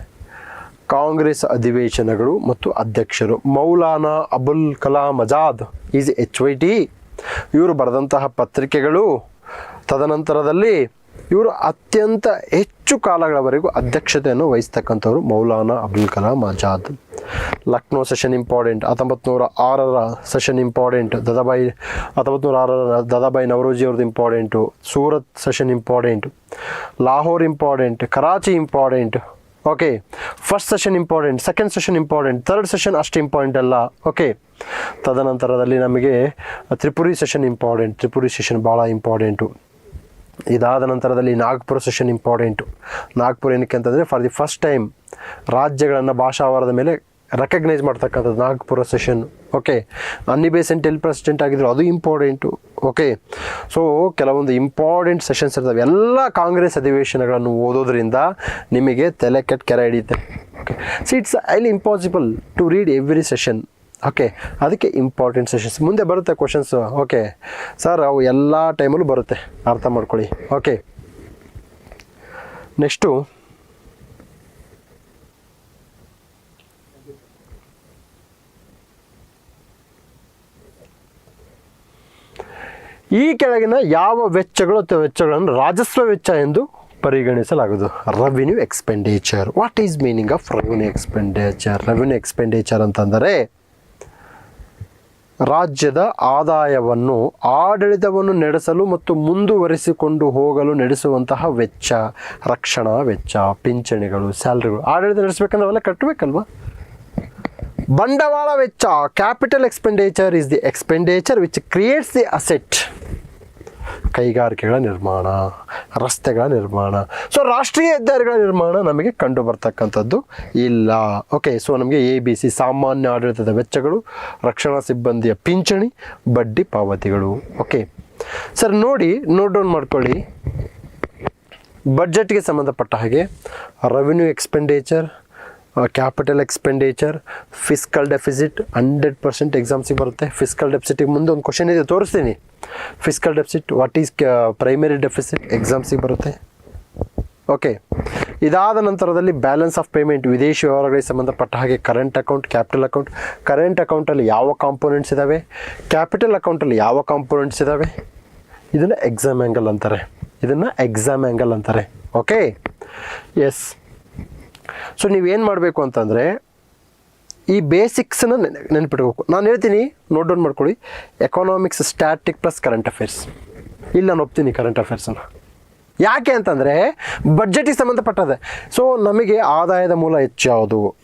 ಕಾಂಗ್ರೆಸ್ ಅಧಿವೇಶನಗಳು ಮತ್ತು ಅಧ್ಯಕ್ಷರು. Maulana Abul Kalam Azad is HYT. ಇವರು ಬರೆದಂತಹ ಪತ್ರಿಕೆಗಳು, ತದನಂತರದಲ್ಲಿ ಇವರು ಅತ್ಯಂತ ಹೆಚ್ಚು ಕಾಲಗಳವರೆಗೂ ಅಧ್ಯಕ್ಷತೆಯನ್ನು ವಹಿಸ್ತಕ್ಕಂಥವ್ರು Maulana Abul Kalam Azad. Lucknow session important, 1906 session important, 1906 Dadabhai Naoroji ಅವ್ರದ್ದು important, Surat session important, Lahore important, Karachi important. Okay, first session important, second session important, third session ಅಷ್ಟು ಇಂಪಾರ್ಟೆಂಟ್ ಅಲ್ಲ. ಓಕೆ, ತದನಂತರದಲ್ಲಿ ನಮಗೆ Tripuri session important, Tripuri session ಭಾಳ ಇಂಪಾರ್ಟೆಂಟು. ಇದಾದ ನಂತರದಲ್ಲಿ ನಾಗ್ಪುರ ಸೆಷನ್ ಇಂಪಾರ್ಟೆಂಟು. ನಾಗ್ಪುರ ಏನಕ್ಕೆ ಅಂತಂದರೆ ಫಾರ್ ದಿ ಫಸ್ಟ್ ಟೈಮ್ ರಾಜ್ಯಗಳನ್ನು ಭಾಷಾವಾರದ ಮೇಲೆ ರೆಕಗ್ನೈಸ್ ಮಾಡ್ತಕ್ಕಂಥದ್ದು ನಾಗ್ಪುರ ಸೆಷನ್. ಓಕೆ, ಅನ್ನಿ ಬೆಸೆಂಟ್ ಎಲ್ ಪ್ರೆಸಿಡೆಂಟ್ ಆಗಿದ್ರು, ಅದು ಇಂಪಾರ್ಟೆಂಟು. ಓಕೆ, ಸೊ ಕೆಲವೊಂದು ಇಂಪಾರ್ಟೆಂಟ್ ಸೆಷನ್ಸ್ ಇರ್ತವೆ. ಎಲ್ಲ ಕಾಂಗ್ರೆಸ್ ಅಧಿವೇಶನಗಳನ್ನು ಓದೋದ್ರಿಂದ ನಿಮಗೆ ತಲೆ ಕೆಟ್ಟ ಕೆರೆ ಹಿಡಿಯುತ್ತೆ. Okay, see it's highly impossible to read every session. Okay, ಅದಕ್ಕೆ ಇಂಪಾರ್ಟೆಂಟ್ ಸೆಷನ್ಸ್ ಮುಂದೆ ಬರುತ್ತೆ ಕ್ವಶನ್ಸು. ಓಕೆ ಸರ್, ಅವು ಎಲ್ಲ ಟೈಮಲ್ಲೂ ಬರುತ್ತೆ, ಅರ್ಥ ಮಾಡ್ಕೊಳ್ಳಿ. ಓಕೆ, ನೆಕ್ಸ್ಟು ಈ ಕೆಳಗಿನ ಯಾವ ವೆಚ್ಚಗಳನ್ನು ರಾಜಸ್ವ ವೆಚ್ಚ ಎಂದು ಪರಿಗಣಿಸಲಾಗುವುದು? Revenue expenditure. What is meaning of revenue expenditure? Revenue expenditure ಅಂತಂದರೆ ರಾಜ್ಯದ ಆದಾಯವನ್ನು, ಆಡಳಿತವನ್ನು ನಡೆಸಲು ಮತ್ತು ಮುಂದುವರಿಸಿಕೊಂಡು ಹೋಗಲು ನಡೆಸುವಂತಹ ವೆಚ್ಚ, ರಕ್ಷಣಾ ವೆಚ್ಚ, ಪಿಂಚಣಿಗಳು, ಸ್ಯಾಲ್ರಿಗಳು. ಆಡಳಿತ ನಡೆಸಬೇಕಂದ್ರೆ ಅವೆಲ್ಲ ಕಟ್ಟಬೇಕಲ್ವ? ಬಂಡವಾಳ ವೆಚ್ಚ, capital expenditure is the expenditure which creates the asset. ಕೈಗಾರಿಕೆಗಳ ನಿರ್ಮಾಣ, ರಸ್ತೆಗಳ ನಿರ್ಮಾಣ. ಸೊ ರಾಷ್ಟ್ರೀಯ ಹೆದ್ದಾರಿಗಳ ನಿರ್ಮಾಣ ನಮಗೆ ಕಂಡು ಬರ್ತಕ್ಕಂಥದ್ದು ಇಲ್ಲ. ಓಕೆ, ಸೊ ನಮಗೆ ABC ಸಾಮಾನ್ಯ ಆಡಳಿತದ ವೆಚ್ಚಗಳು, ರಕ್ಷಣಾ ಸಿಬ್ಬಂದಿಯ ಪಿಂಚಣಿ, ಬಡ್ಡಿ ಪಾವತಿಗಳು. ಓಕೆ ಸರ್, ನೋಟ್ ಡೌನ್ ಮಾಡ್ಕೊಳ್ಳಿ. ಬಡ್ಜೆಟ್ಗೆ ಸಂಬಂಧಪಟ್ಟ ಹಾಗೆ revenue expenditure, capital expenditure, fiscal deficit 100% ಎಕ್ಸಾಮ್ಸಿಗೆ ಬರುತ್ತೆ. ಫಿಸ್ಕಲ್ ಡೆಫಿಸಿಟಿಗೆ ಮುಂದೆ ಒಂದು ಕ್ವಶನ್ ಇದೆ, ತೋರಿಸ್ತೀನಿ. Fiscal deficit, what is primary deficit, ಎಕ್ಸಾಮ್ಸಿಗೆ ಬರುತ್ತೆ. ಓಕೆ, ಇದಾದ ನಂತರದಲ್ಲಿ ಬ್ಯಾಲೆನ್ಸ್ ಆಫ್ ಪೇಮೆಂಟ್, ವಿದೇಶಿ ವ್ಯವಹಾರಗಳಿಗೆ ಸಂಬಂಧಪಟ್ಟ ಹಾಗೆ current account, capital account. Current ಅಕೌಂಟಲ್ಲಿ ಯಾವ ಕಾಂಪೋನೆಂಟ್ಸ್ ಇದ್ದಾವೆ, ಕ್ಯಾಪಿಟಲ್ ಅಕೌಂಟಲ್ಲಿ ಯಾವ ಕಾಂಪೋನೆಂಟ್ಸ್ ಇದ್ದಾವೆ, ಇದನ್ನು ಎಕ್ಸಾಮ್ ಆ್ಯಂಗಲ್ ಅಂತಾರೆ. Okay, yes. ಸೊ ನೀವೇನು ಮಾಡಬೇಕು ಅಂತಂದರೆ ಈ ಬೇಸಿಕ್ಸನ್ನು ನೆನಪಿಟ್ಬೇಕು. ನಾನು ಹೇಳ್ತೀನಿ, ನೋಟ್ ಡೌನ್ ಮಾಡ್ಕೊಳ್ಳಿ. Economics, static plus current affairs. ಇಲ್ಲಿ ನಾನು ಒಪ್ತೀನಿ ಕರೆಂಟ್ ಅಫೇರ್ಸನ್ನು. ಯಾಕೆ ಅಂತಂದರೆ ಬಡ್ಜೆಟಿಗೆ ಸಂಬಂಧಪಟ್ಟದೆ. ಸೊ ನಮಗೆ ಆದಾಯದ ಮೂಲ ಹೆಚ್ಚು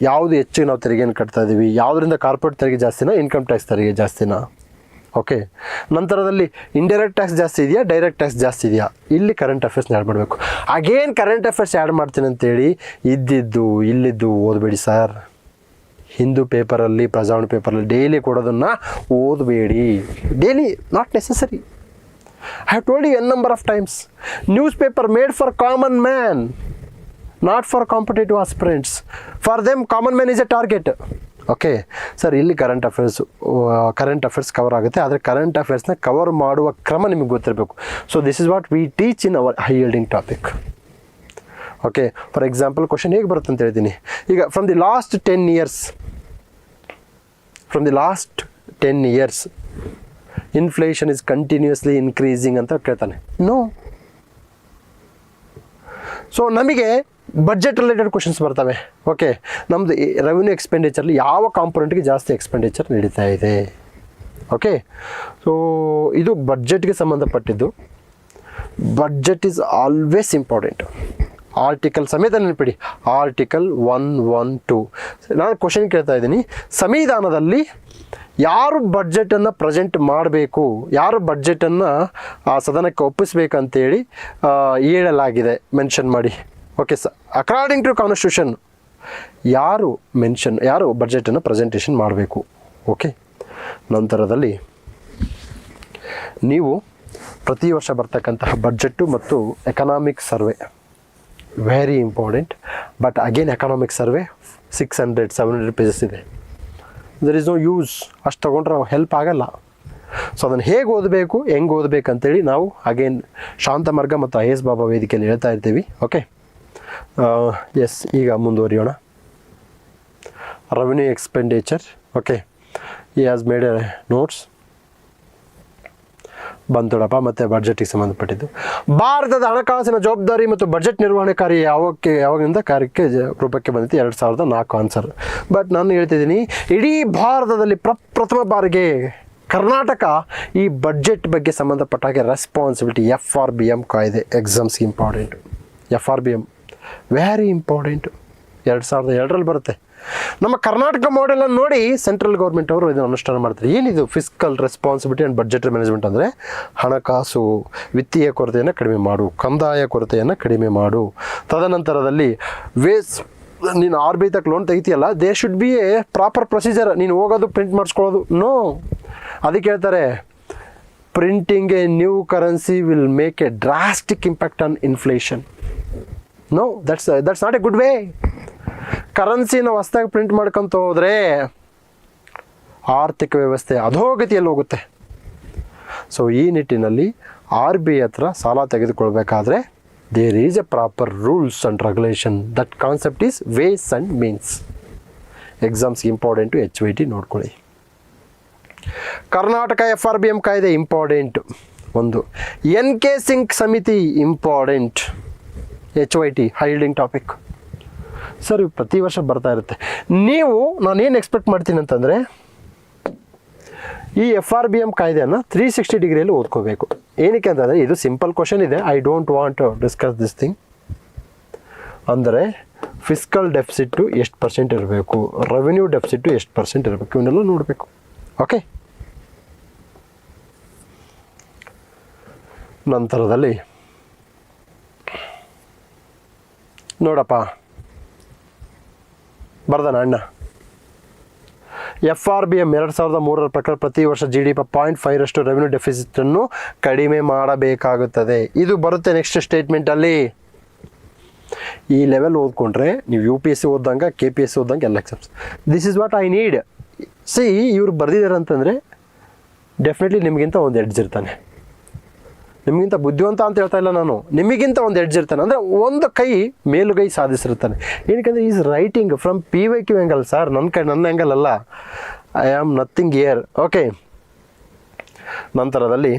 ಯಾವುದು ಹೆಚ್ಚಿಗೆ ನಾವು ತೆರಿಗೆಯನ್ನು ಕಟ್ತಾ ಇದ್ದೀವಿ, ಯಾವುದರಿಂದ ಕಾರ್ಪೊರೇಟ್ ತೆರಿಗೆ ಜಾಸ್ತಿನಾ, ಇನ್ಕಮ್ ಟ್ಯಾಕ್ಸ್ ತೆರಿಗೆ ಜಾಸ್ತಿನಾ. ಓಕೆ, ನಂತರದಲ್ಲಿ ಇಂಡೈರೆಕ್ಟ್ ಟ್ಯಾಕ್ಸ್ ಜಾಸ್ತಿ ಇದೆಯಾ, ಡೈರೆಕ್ಟ್ ಟ್ಯಾಕ್ಸ್ ಜಾಸ್ತಿ ಇದೆಯಾ, ಇಲ್ಲಿ ಕರೆಂಟ್ ಅಫೇರ್ಸ್ನ ಆ್ಯಡ್ ಮಾಡಬೇಕು. ಅಗೇನ್ ಕರೆಂಟ್ ಅಫೇರ್ಸ್ ಆ್ಯಡ್ ಮಾಡ್ತೀನಿ ಅಂತೇಳಿ ಇಲ್ಲಿದ್ದು ಓದಬೇಡಿ ಸರ್. ಹಿಂದೂ ಪೇಪರಲ್ಲಿ, ಪ್ರಜಾವಾಣಿ ಪೇಪರಲ್ಲಿ ಡೈಲಿ ಕೊಡೋದನ್ನು ಓದಬೇಡಿ. Daily not necessary. I have told you n number of times. Newspaper made for common man, not for competitive aspirants. For them, common man is a target. Okay sir, ಇಲ್ಲಿ ಕರೆಂಟ್ ಅಫೇರ್ಸ್ ಕವರ್ ಆಗುತ್ತೆ. ಆದರೆ ಕರೆಂಟ್ ಅಫೇರ್ಸ್ನ ಕವರ್ ಮಾಡುವ ಕ್ರಮ ನಿಮಗೆ ಗೊತ್ತಿರಬೇಕು. So this is what we teach in our high yielding topic. Okay, for example question ಹೇಗೆ ಬರುತ್ತೆ ಅಂತ ಹೇಳ್ತೀನಿ. ಈಗ from the last 10 years inflation is continuously increasing ಅಂತ ಕೇಳ್ತಾನೆ. ನೋ. ಸೊ ನಮಗೆ ಬಡ್ಜೆಟ್ ರಿಲೇಟೆಡ್ ಕ್ವಶನ್ಸ್ ಬರ್ತವೆ. ಓಕೆ, ನಮ್ಮದು ರೆವಿನ್ಯೂ ಎಕ್ಸ್ಪೆಂಡಿಚರ್ಲಿ ಯಾವ ಕಾಂಪೊನೆಂಟ್ಗೆ ಜಾಸ್ತಿ ಎಕ್ಸ್ಪೆಂಡಿಚರ್ ನಡೀತಾ ಇದೆ. ಓಕೆ, ಸೊ ಇದು ಬಡ್ಜೆಟ್ಗೆ ಸಂಬಂಧಪಟ್ಟಿದ್ದು. Budget is always important. Article ಸಮೇತ ನೆನಪಿಡಿ, ಆರ್ಟಿಕಲ್ 112. ನಾನು ಕ್ವಶನ್ ಕೇಳ್ತಾ ಇದ್ದೀನಿ, ಸಂವಿಧಾನದಲ್ಲಿ ಯಾರು ಬಡ್ಜೆಟನ್ನು ಪ್ರೆಸೆಂಟ್ ಮಾಡಬೇಕು, ಯಾರು ಬಡ್ಜೆಟನ್ನು ಸದನಕ್ಕೆ ಒಪ್ಪಿಸ್ಬೇಕಂತೇಳಿ ಹೇಳಲಾಗಿದೆ, ಮೆನ್ಷನ್ ಮಾಡಿ. Okay sir, according to constitution ಯಾರು ಬಡ್ಜೆಟನ್ನು ಪ್ರೆಸೆಂಟೇಷನ್ ಮಾಡಬೇಕು. ಓಕೆ, ನಂತರದಲ್ಲಿ ನೀವು ಪ್ರತಿ ವರ್ಷ ಬರ್ತಕ್ಕಂತಹ ಬಡ್ಜೆಟ್ಟು ಮತ್ತು economic survey very important. But again economic survey 600-700 pages ಇದೆ. There is no use. ಅಷ್ಟು ತೊಗೊಂಡ್ರೆ ಹೆಲ್ಪ್ ಆಗಲ್ಲ. ಸೊ ಅದನ್ನು ಹೇಗೆ ಓದಬೇಕು, ಹೆಂಗೆ ಓದಬೇಕಂತೇಳಿ ನಾವು ಅಗೇನ್ ಶಾಂತಮಾರ್ಗ ಮತ್ತು IAS ಬಾಬಾ ವೇದಿಕೆಯಲ್ಲಿ ಹೇಳ್ತಾ ಇರ್ತೀವಿ. ಓಕೆ, ಎಸ್, ಈಗ ಮುಂದುವರಿಯೋಣ. Revenue expenditure. ಓಕೆ, ಈ ಹ್ಯಾಸ್ ಮೇಡ್ ಎ ನೋಟ್ಸ್ ಬಂತುಡಪ್ಪ. ಮತ್ತು ಬಡ್ಜೆಟಿಗೆ ಸಂಬಂಧಪಟ್ಟಿದ್ದು ಭಾರತದ ಹಣಕಾಸಿನ ಜವಾಬ್ದಾರಿ ಮತ್ತು ಬಡ್ಜೆಟ್ ನಿರ್ವಹಣೆ ಕಾರ್ಯ ಯಾವಾಗಿಂದ ಕಾರ್ಯಕ್ಕೆ ರೂಪಕ್ಕೆ ಬಂದಿತ್ತು? 2004 ಆನ್ಸರ್. ಬಟ್ ನಾನು ಹೇಳ್ತಿದ್ದೀನಿ, ಇಡೀ ಭಾರತದಲ್ಲಿ ಪ್ರಥಮ ಬಾರಿಗೆ ಕರ್ನಾಟಕ ಈ ಬಡ್ಜೆಟ್ ಬಗ್ಗೆ ಸಂಬಂಧಪಟ್ಟ ಹಾಗೆ ರೆಸ್ಪಾನ್ಸಿಬಿಲಿಟಿ FRBM ಕಾಯ್ದೆ ಎಕ್ಸಾಮ್ಸ್ಗೆ ಇಂಪಾರ್ಟೆಂಟ್. FRBM very important. 2002ರಲ್ಲಿ ಬರುತ್ತೆ. ನಮ್ಮ ಕರ್ನಾಟಕ ಮಾಡೆಲನ್ನು ನೋಡಿ ಸೆಂಟ್ರಲ್ ಗೌರ್ಮೆಂಟ್ ಅವರು ಇದನ್ನು ಅನುಷ್ಠಾನ ಮಾಡ್ತಾರೆ. ಏನಿದು ಫಿಸ್ಕಲ್ ರೆಸ್ಪಾನ್ಸಿಬಿಲಿಟಿ ಆ್ಯಂಡ್ ಬಡ್ಜೆಟರಿ ಮ್ಯಾನೇಜ್ಮೆಂಟ್ ಅಂದರೆ ಹಣಕಾಸು ವಿತ್ತೀಯ ಕೊರತೆಯನ್ನು ಕಡಿಮೆ ಮಾಡು, ಕಂದಾಯ ಕೊರತೆಯನ್ನು ಕಡಿಮೆ ಮಾಡು. ತದನಂತರದಲ್ಲಿ ನೀನು RBI ತಕ್ಕ ಲೋನ್ ತೆಗಿತೀಯಲ್ಲ, there should be a proper procedure. ನೀನು ಹೋಗೋದು ಪ್ರಿಂಟ್ ಮಾಡಿಸ್ಕೊಳ್ಳೋದು ನೋ. ಅದಕ್ಕೆ ಹೇಳ್ತಾರೆ, printing a new currency will make a drastic impact on inflation. No, that's not a good way. ಕರೆನ್ಸಿನ ಹೊಸದಾಗಿ ಪ್ರಿಂಟ್ ಮಾಡ್ಕೊಂತ ಹೋದರೆ ಆರ್ಥಿಕ ವ್ಯವಸ್ಥೆ ಅಧೋಗತಿಯಲ್ಲಿ ಹೋಗುತ್ತೆ. ಸೊ ಈ ನಿಟ್ಟಿನಲ್ಲಿ RBI ಹತ್ರ ಸಾಲ ತೆಗೆದುಕೊಳ್ಬೇಕಾದ್ರೆ there is a proper rules and regulation. That concept is ways and means. ಎಕ್ಸಾಮ್ಸ್ಗೆ ಇಂಪಾರ್ಟೆಂಟು, HYT ನೋಡ್ಕೊಳ್ಳಿ. ಕರ್ನಾಟಕ FRBM ಕಾಯ್ದೆ ಇಂಪಾರ್ಟೆಂಟು. ಒಂದು NK ಸಿಂಗ್ ಸಮಿತಿ important. HYT high yielding topic. Sir ಇವು ಪ್ರತಿ ವರ್ಷ ಬರ್ತಾ ಇರುತ್ತೆ. ನಾನೇನು ಎಕ್ಸ್ಪೆಕ್ಟ್ ಮಾಡ್ತೀನಿ ಅಂತಂದರೆ, ಈ FRBM ಕಾಯ್ದೆಯನ್ನು 360 ಡಿಗ್ರಿಯಲ್ಲಿ ಓದ್ಕೋಬೇಕು. ಏನಕ್ಕೆ ಅಂತಂದರೆ ಇದು ಸಿಂಪಲ್ ಕ್ವಶನ್ ಇದೆ. I don't want to discuss this thing. ಅಂದರೆ ಫಿಸ್ಕಲ್ ಡೆಫಿಸಿಟ್ಟು ಎಷ್ಟು % ಇರಬೇಕು, ರೆವಿನ್ಯೂ ಡೆಫಿಸಿಟ್ಟು ಎಷ್ಟು % ಇರಬೇಕು, ಇವನ್ನೆಲ್ಲ ನೋಡಬೇಕು. ಓಕೆ, ನಂತರದಲ್ಲಿ ನೋಡಪ್ಪ ಬರ್ದಾನ ಅಣ್ಣ, FRBM 2003 ಪ್ರಕಾರ ಪ್ರತಿ ವರ್ಷ GDP 0.5% ರೆವೆನ್ಯೂ ಡೆಫಿಸಿಟನ್ನು ಕಡಿಮೆ ಮಾಡಬೇಕಾಗುತ್ತದೆ. ಇದು ಬರುತ್ತೆ ನೆಕ್ಸ್ಟ್ ಸ್ಟೇಟ್ಮೆಂಟಲ್ಲಿ. ಈ ಲೆವೆಲ್ ಓದ್ಕೊಂಡ್ರೆ ನೀವು UPSC ಓದ್ದಂಗೆ KPSC ಓದ್ದಂಗೆ ಎಲ್ಲ exams. This is what I need. C ಇವ್ರು ಬರೆದಿದ್ದಾರೆ ಅಂತಂದರೆ ಡೆಫಿನೆಟ್ಲಿ ನಿಮಗಿಂತ ಒಂದು ಎಡ್ಜ್ ಇರ್ತಾನೆ. ನಿಮಗಿಂತ ಬುದ್ಧಿವಂತ ಅಂತ ಹೇಳ್ತಾ ಇಲ್ಲ ನಾನು, ನಿಮಗಿಂತ ಒಂದು ಎಡ್ಜ್ ಇರ್ತಾನೆ. ಅಂದರೆ ಒಂದು ಕೈ ಮೇಲುಗೈ ಸಾಧಿಸಿರ್ತಾನೆ. ಏನಕ್ಕೆ is writing from PYQ angle sir, ನನ್ನ ಆ್ಯಂಗಲ್ ಅಲ್ಲ. I am nothing here. Okay, ನಂತರದಲ್ಲಿ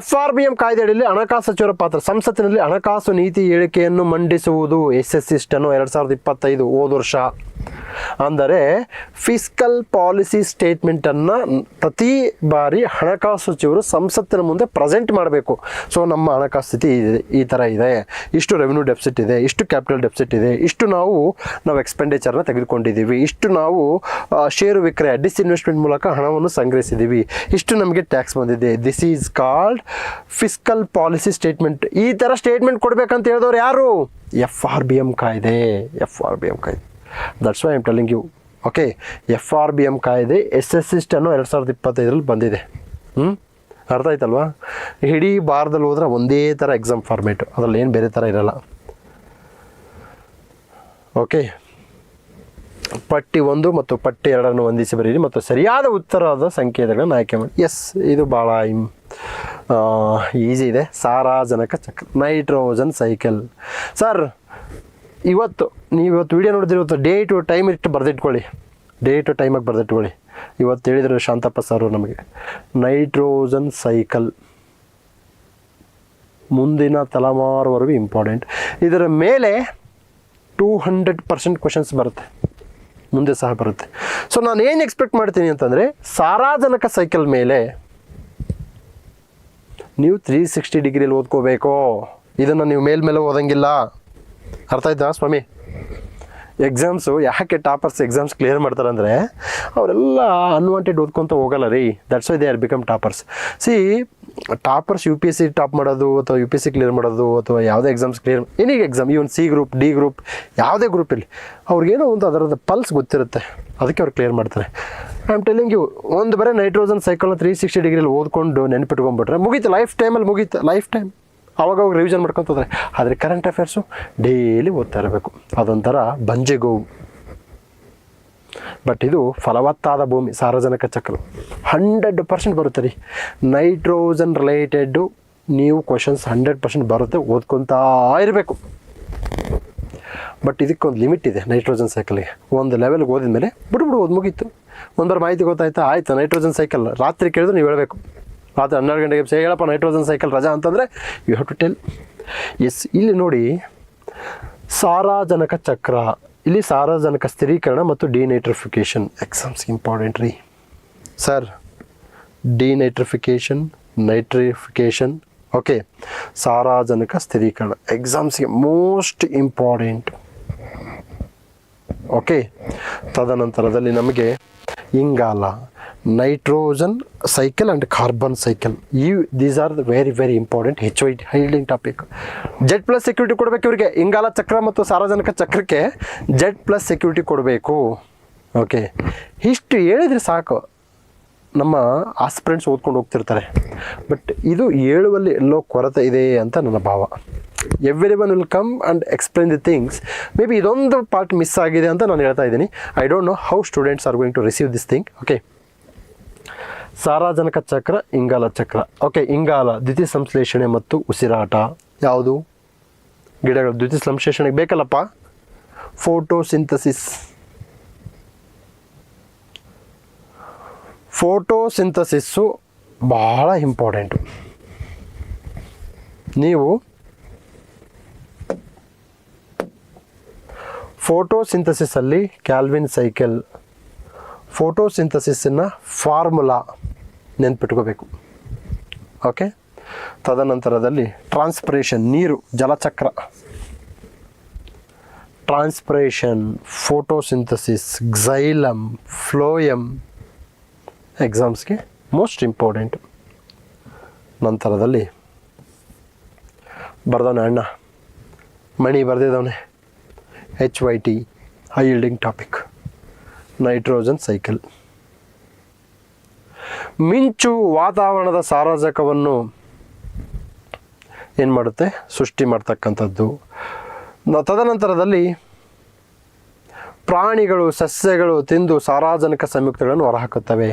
FRBM ಕಾಯ್ದೆ ಅಡಿಯಲ್ಲಿ ಹಣಕಾಸು ಸಚಿವರ ಪಾತ್ರ. ಸಂಸತ್ತಿನಲ್ಲಿ ಹಣಕಾಸು ನೀತಿ ಹೇಳಿಕೆಯನ್ನು ಮಂಡಿಸುವುದು. SSC ಸ್ಟೆನೋ 2025 ಹೋದ ವರ್ಷ. ಅಂದರೆ ಫಿಸ್ಕಲ್ ಪಾಲಿಸಿ ಸ್ಟೇಟ್ಮೆಂಟನ್ನು ಪ್ರತಿ ಬಾರಿ ಹಣಕಾಸು ಸಚಿವರು ಸಂಸತ್ತಿನ ಮುಂದೆ ಪ್ರೆಸೆಂಟ್ ಮಾಡಬೇಕು. ಸೊ ನಮ್ಮ ಹಣಕಾಸು ಸ್ಥಿತಿ ಈ ಥರ ಇದೆ, ಇಷ್ಟು ರೆವೆನ್ಯೂ ಡೆಫಿಸಿಟ್ ಇದೆ, ಇಷ್ಟು ಕ್ಯಾಪಿಟಲ್ ಡೆಫಿಸಿಟ್ ಇದೆ, ಇಷ್ಟು ನಾವು ಎಕ್ಸ್ಪೆಂಡಿಚರ್ನ ತೆಗೆದುಕೊಂಡಿದ್ದೀವಿ, ಇಷ್ಟು ನಾವು ಷೇರು ವಿಕ್ರಯ ಡಿಸ್ಇನ್ವೆಸ್ಟ್ಮೆಂಟ್ ಮೂಲಕ ಹಣವನ್ನು ಸಂಗ್ರಹಿಸಿದ್ದೀವಿ, ಇಷ್ಟು ನಮಗೆ ಟ್ಯಾಕ್ಸ್ ಬಂದಿದೆ. This is called fiscal policy statement. ಈ ಥರ ಸ್ಟೇಟ್ಮೆಂಟ್ ಕೊಡಬೇಕಂತ ಹೇಳಿದವರು ಯಾರು? FRBM ಕಾಯ್ದೆ. That's why I am telling you. Okay, FRBM ಕಾಯ್ದೆ SSC ಸ್ಟೆನೋ 2025 ಬಂದಿದೆ. ಅರ್ಥ ಆಯ್ತಲ್ವಾ? ಇಡೀ ಭಾರತದಲ್ಲಿ ಹೋದ್ರೆ ಒಂದೇ ಥರ ಎಕ್ಸಾಮ್ ಫಾರ್ಮೇಟು, ಅದರಲ್ಲಿ ಏನು ಬೇರೆ ಥರ ಇರಲ್ಲ. ಓಕೆ, ಪಟ್ಟಿ 1 ಮತ್ತು ಪಟ್ಟಿ 2 ಹೊಂದಿಸಿ ಬರೀರಿ ಮತ್ತು ಸರಿಯಾದ ಉತ್ತರದ ಸಂಕೇತಗಳನ್ನು ಆಯ್ಕೆ ಮಾಡಿ. ಎಸ್, ಇದು ಭಾಳ ಈಸಿ ಇದೆ. ಸಾರಜನಕ ಚಕ್ರ, ನೈಟ್ರೋಜನ್ ಸೈಕಲ್. ಸರ್ ಇವತ್ತು ವಿಡಿಯೋ ನೋಡಿದ್ರೆ ಇವತ್ತು ಡೇಟು ಟೈಮ್ ಇಟ್ಟು ಬರೆದಿಟ್ಕೊಳ್ಳಿ, ಇವತ್ತು ಹೇಳಿದರು ಶಾಂತಪ್ಪ ಸರ್ ನಮಗೆ ನೈಟ್ರೋಜನ್ ಸೈಕಲ್ ಮುಂದಿನ ತಲೆಮಾರುವರೆಗೂ ಇಂಪಾರ್ಟೆಂಟ್. ಇದರ ಮೇಲೆ 200% ಕ್ವೆಶನ್ಸ್ ಬರುತ್ತೆ, ಮುಂದೆ ಸಹ ಬರುತ್ತೆ. ಸೊ ನಾನು ಏನು ಎಕ್ಸ್ಪೆಕ್ಟ್ ಮಾಡ್ತೀನಿ ಅಂತಂದರೆ, ಸಾರಜನಕ ಸೈಕಲ್ ಮೇಲೆ ನೀವು 360 ಡಿಗ್ರಿಯಲ್ಲಿ ಓದ್ಕೋಬೇಕು. ಇದನ್ನು ನೀವು ಮೇಲ್ಮೇಲೆ ಓದಂಗಿಲ್ಲ. ಅರ್ಥ ಆಯ್ತಾ ಸ್ವಾಮಿ? ಎಕ್ಸಾಮ್ಸು ಯಾಕೆ ಟಾಪರ್ಸ್ ಎಕ್ಸಾಮ್ಸ್ ಕ್ಲಿಯರ್ ಮಾಡ್ತಾರೆ ಅಂದರೆ, ಅವರೆಲ್ಲ ಅನ್ವಾಂಟೆಡ್ ಓದ್ಕೊತ ಹೋಗಲ್ಲ ರೀ. That's why they are become toppers. C toppers UPSC top ಮಾಡೋದು ಅಥವಾ UPSC ಕ್ಲಿಯರ್ ಮಾಡೋದು ಅಥವಾ ಯಾವುದೇ ಎಕ್ಸಾಮ್ಸ್ ಕ್ಲಿಯರ್, ಎನಿ ಎಕ್ಸಾಮ್, ಇವನ್ C ಗ್ರೂಪ್ D ಗ್ರೂಪ್ ಯಾವುದೇ ಗ್ರೂಪಲ್ಲಿ ಅವ್ರಿಗೇನೋ ಒಂದು ಅದರದ ಪಲ್ಸ್ ಗೊತ್ತಿರುತ್ತೆ, ಅದಕ್ಕೆ ಅವ್ರು ಕ್ಲಿಯರ್ ಮಾಡ್ತಾರೆ. ಐ ಆಮ್ ಟೆಲ್ಲಿಂಗ್ ಯು, ಒಂದು ಬರೀ ನೈಟ್ರೋಜನ್ ಸೈಕಲ್ನ 360 ಡಿಗ್ರಿಯಲ್ಲಿ ಓದ್ಕೊಂಡು ನೆನಪಿಟ್ಕೊಂಡ್ಬಿಟ್ರೆ ಮುಗೀತು, ಲೈಫ್ ಟೈಮ್. ಅವಾಗ ರಿವಿಷನ್ ಮಾಡ್ಕೊತ ಹೋದ್ರೆ. ಆದರೆ ಕರೆಂಟ್ ಅಫೇರ್ಸು ಡೈಲಿ ಓದ್ತಾ ಇರಬೇಕು. ಅದೊಂಥರ ಬಂಜೆಗೋವು. ಬಟ್ ಇದು ಫಲವತ್ತಾದ ಭೂಮಿ. ಸಾರಜನಕ ಚಕ್ರ 100% ಬರುತ್ತೆ ರೀ. ನೈಟ್ರೋಜನ್ ರಿಲೇಟೆಡ್ಡು ನೀವು ಕ್ವಶನ್ಸ್ 100% ಬರುತ್ತೆ, ಓದ್ಕೊತಾ ಇರಬೇಕು. ಬಟ್ ಇದಕ್ಕೊಂದು ಲಿಮಿಟ್ ಇದೆ ನೈಟ್ರೋಜನ್ ಸೈಕಲ್ಗೆ. ಒಂದು ಲೆವೆಲ್ಗೆ ಓದಿದ ಮೇಲೆ ಬಿಡ್ಬಿಡು, ಓದ್ ಮುಗೀತು. ಒಂದರ ಮಾಹಿತಿ ಗೊತ್ತಾಯ್ತಾ, ಆಯಿತು ನೈಟ್ರೋಜನ್ ಸೈಕಲ್ ರಾತ್ರಿ ಕೇಳಿದ್ರೆ ನೀವು ಹೇಳಬೇಕು. ರಾತ್ರಿ 12 ಗಂಟೆಗೆ ಹೇಳಪ್ಪ ನೈಟ್ರೋಜನ್ ಸೈಕಲ್ ರಜಾ ಅಂತಂದರೆ you have to tell. Yes, ಇಲ್ಲಿ ನೋಡಿ ಸಾರಜನಕ ಚಕ್ರ, ಇಲ್ಲಿ ಸಾರಜನಕ ಸ್ಥಿರೀಕರಣ ಮತ್ತು ಡಿನೈಟ್ರಿಫಿಕೇಷನ್. ಎಕ್ಸಾಮ್ಸ್ ಇಂಪಾರ್ಟೆಂಟ್ ರೀ ಸರ್. ಡಿನೈಟ್ರಿಫಿಕೇಷನ್, ನೈಟ್ರಿಫಿಕೇಷನ್, ಓಕೆ, ಸಾರಜನಕ ಸ್ಥಿರೀಕರಣ ಎಕ್ಸಾಮ್ಸ್ಗೆ ಮೋಸ್ಟ್ ಇಂಪಾರ್ಟೆಂಟ್. ಓಕೆ, ತದನಂತರದಲ್ಲಿ ನಮಗೆ ಇಂಗಾಲ, nitrogen cycle and carbon cycle. These are the very important high yielding topic. Z+ security ಕೊಡಬೇಕು ಇವರಿಗೆ. ಇಂಗಾಲ ಚಕ್ರ ಮತ್ತು ಸಾರಜನಕ ಚಕ್ರಕ್ಕೆ Z+ ಸೆಕ್ಯೂರಿಟಿ ಕೊಡಬೇಕು. ಓಕೆ, ಇಷ್ಟು ಹೇಳಿದರೆ ಸಾಕು, ನಮ್ಮ ಆಸ್ಪಿರೆಂಟ್ಸ್ ಓದ್ಕೊಂಡು ಹೋಗ್ತಿರ್ತಾರೆ. ಬಟ್ ಇದು ಹೇಳುವಲ್ಲಿ ಎಲ್ಲೋ ಕೊರತೆ ಇದೆ ಅಂತ ನನ್ನ ಭಾವ. Everyone will come and explain the things. Maybe ಇದೊಂದು ಪಾರ್ಟ್ ಮಿಸ್ ಆಗಿದೆ ಅಂತ ನಾನು ಹೇಳ್ತಾ ಇದ್ದೀನಿ. I don't know how students are going to receive this thing. Okay, ಸಾರಜನಕ ಚಕ್ರ, ಇಂಗಾಲ ಚಕ್ರ. ಓಕೆ, ಇಂಗಾಲ ದ್ಯುತಿ ಸಂಶ್ಲೇಷಣೆ ಮತ್ತು ಉಸಿರಾಟ. ಯಾವುದು? ಗಿಡಗಳು ದ್ಯುತಿ ಸಂಶ್ಲೇಷಣೆಗೆ ಬೇಕಲ್ಲಪ್ಪ, ಫೋಟೋಸಿಂಥಸಿಸ್ಸು ಭಾಳ ಇಂಪಾರ್ಟೆಂಟು. ನೀವು ಫೋಟೋಸಿಂಥಸಿಸಲ್ಲಿ ಕ್ಯಾಲ್ವಿನ್ ಸೈಕಲ್, ಫೋಟೋಸಿಂಥಸಿಸ್ಸಿನ ಫಾರ್ಮುಲಾ ನೆನ್ಪಿಟ್ಕೋಬೇಕು. ಓಕೆ, ತದನಂತರದಲ್ಲಿ ಟ್ರಾನ್ಸ್ಪಿರೇಷನ್, ನೀರು, ಜಲಚಕ್ರ, ಟ್ರಾನ್ಸ್ಪಿರೇಷನ್, ಫೋಟೋಸಿಂಥಸಿಸ್, ಕ್ಸೈಲಮ್, ಫ್ಲೋಯಮ್ ಎಕ್ಸಾಮ್ಸ್ಗೆ ಮೋಸ್ಟ್ ಇಂಪಾರ್ಟೆಂಟ್. ನಂತರದಲ್ಲಿ ಬರ್ದವನೆ ಅಣ್ಣ ಮಣಿ ಬರೆದಿದ್ದವನೆ HYT, high yielding topic, nitrogen cycle. ಮಿಂಚು ವಾತಾವರಣದ ಸಾರಜಕವನ್ನು ಏನು ಮಾಡುತ್ತೆ, ಸೃಷ್ಟಿ ಮಾಡ್ತಕ್ಕಂಥದ್ದು. ತದನಂತರದಲ್ಲಿ ಪ್ರಾಣಿಗಳು ಸಸ್ಯಗಳು ತಿಂದು ಸಾರಜನಕ ಸಂಯುಕ್ತಗಳನ್ನು ಹೊರಹಾಕುತ್ತವೆ.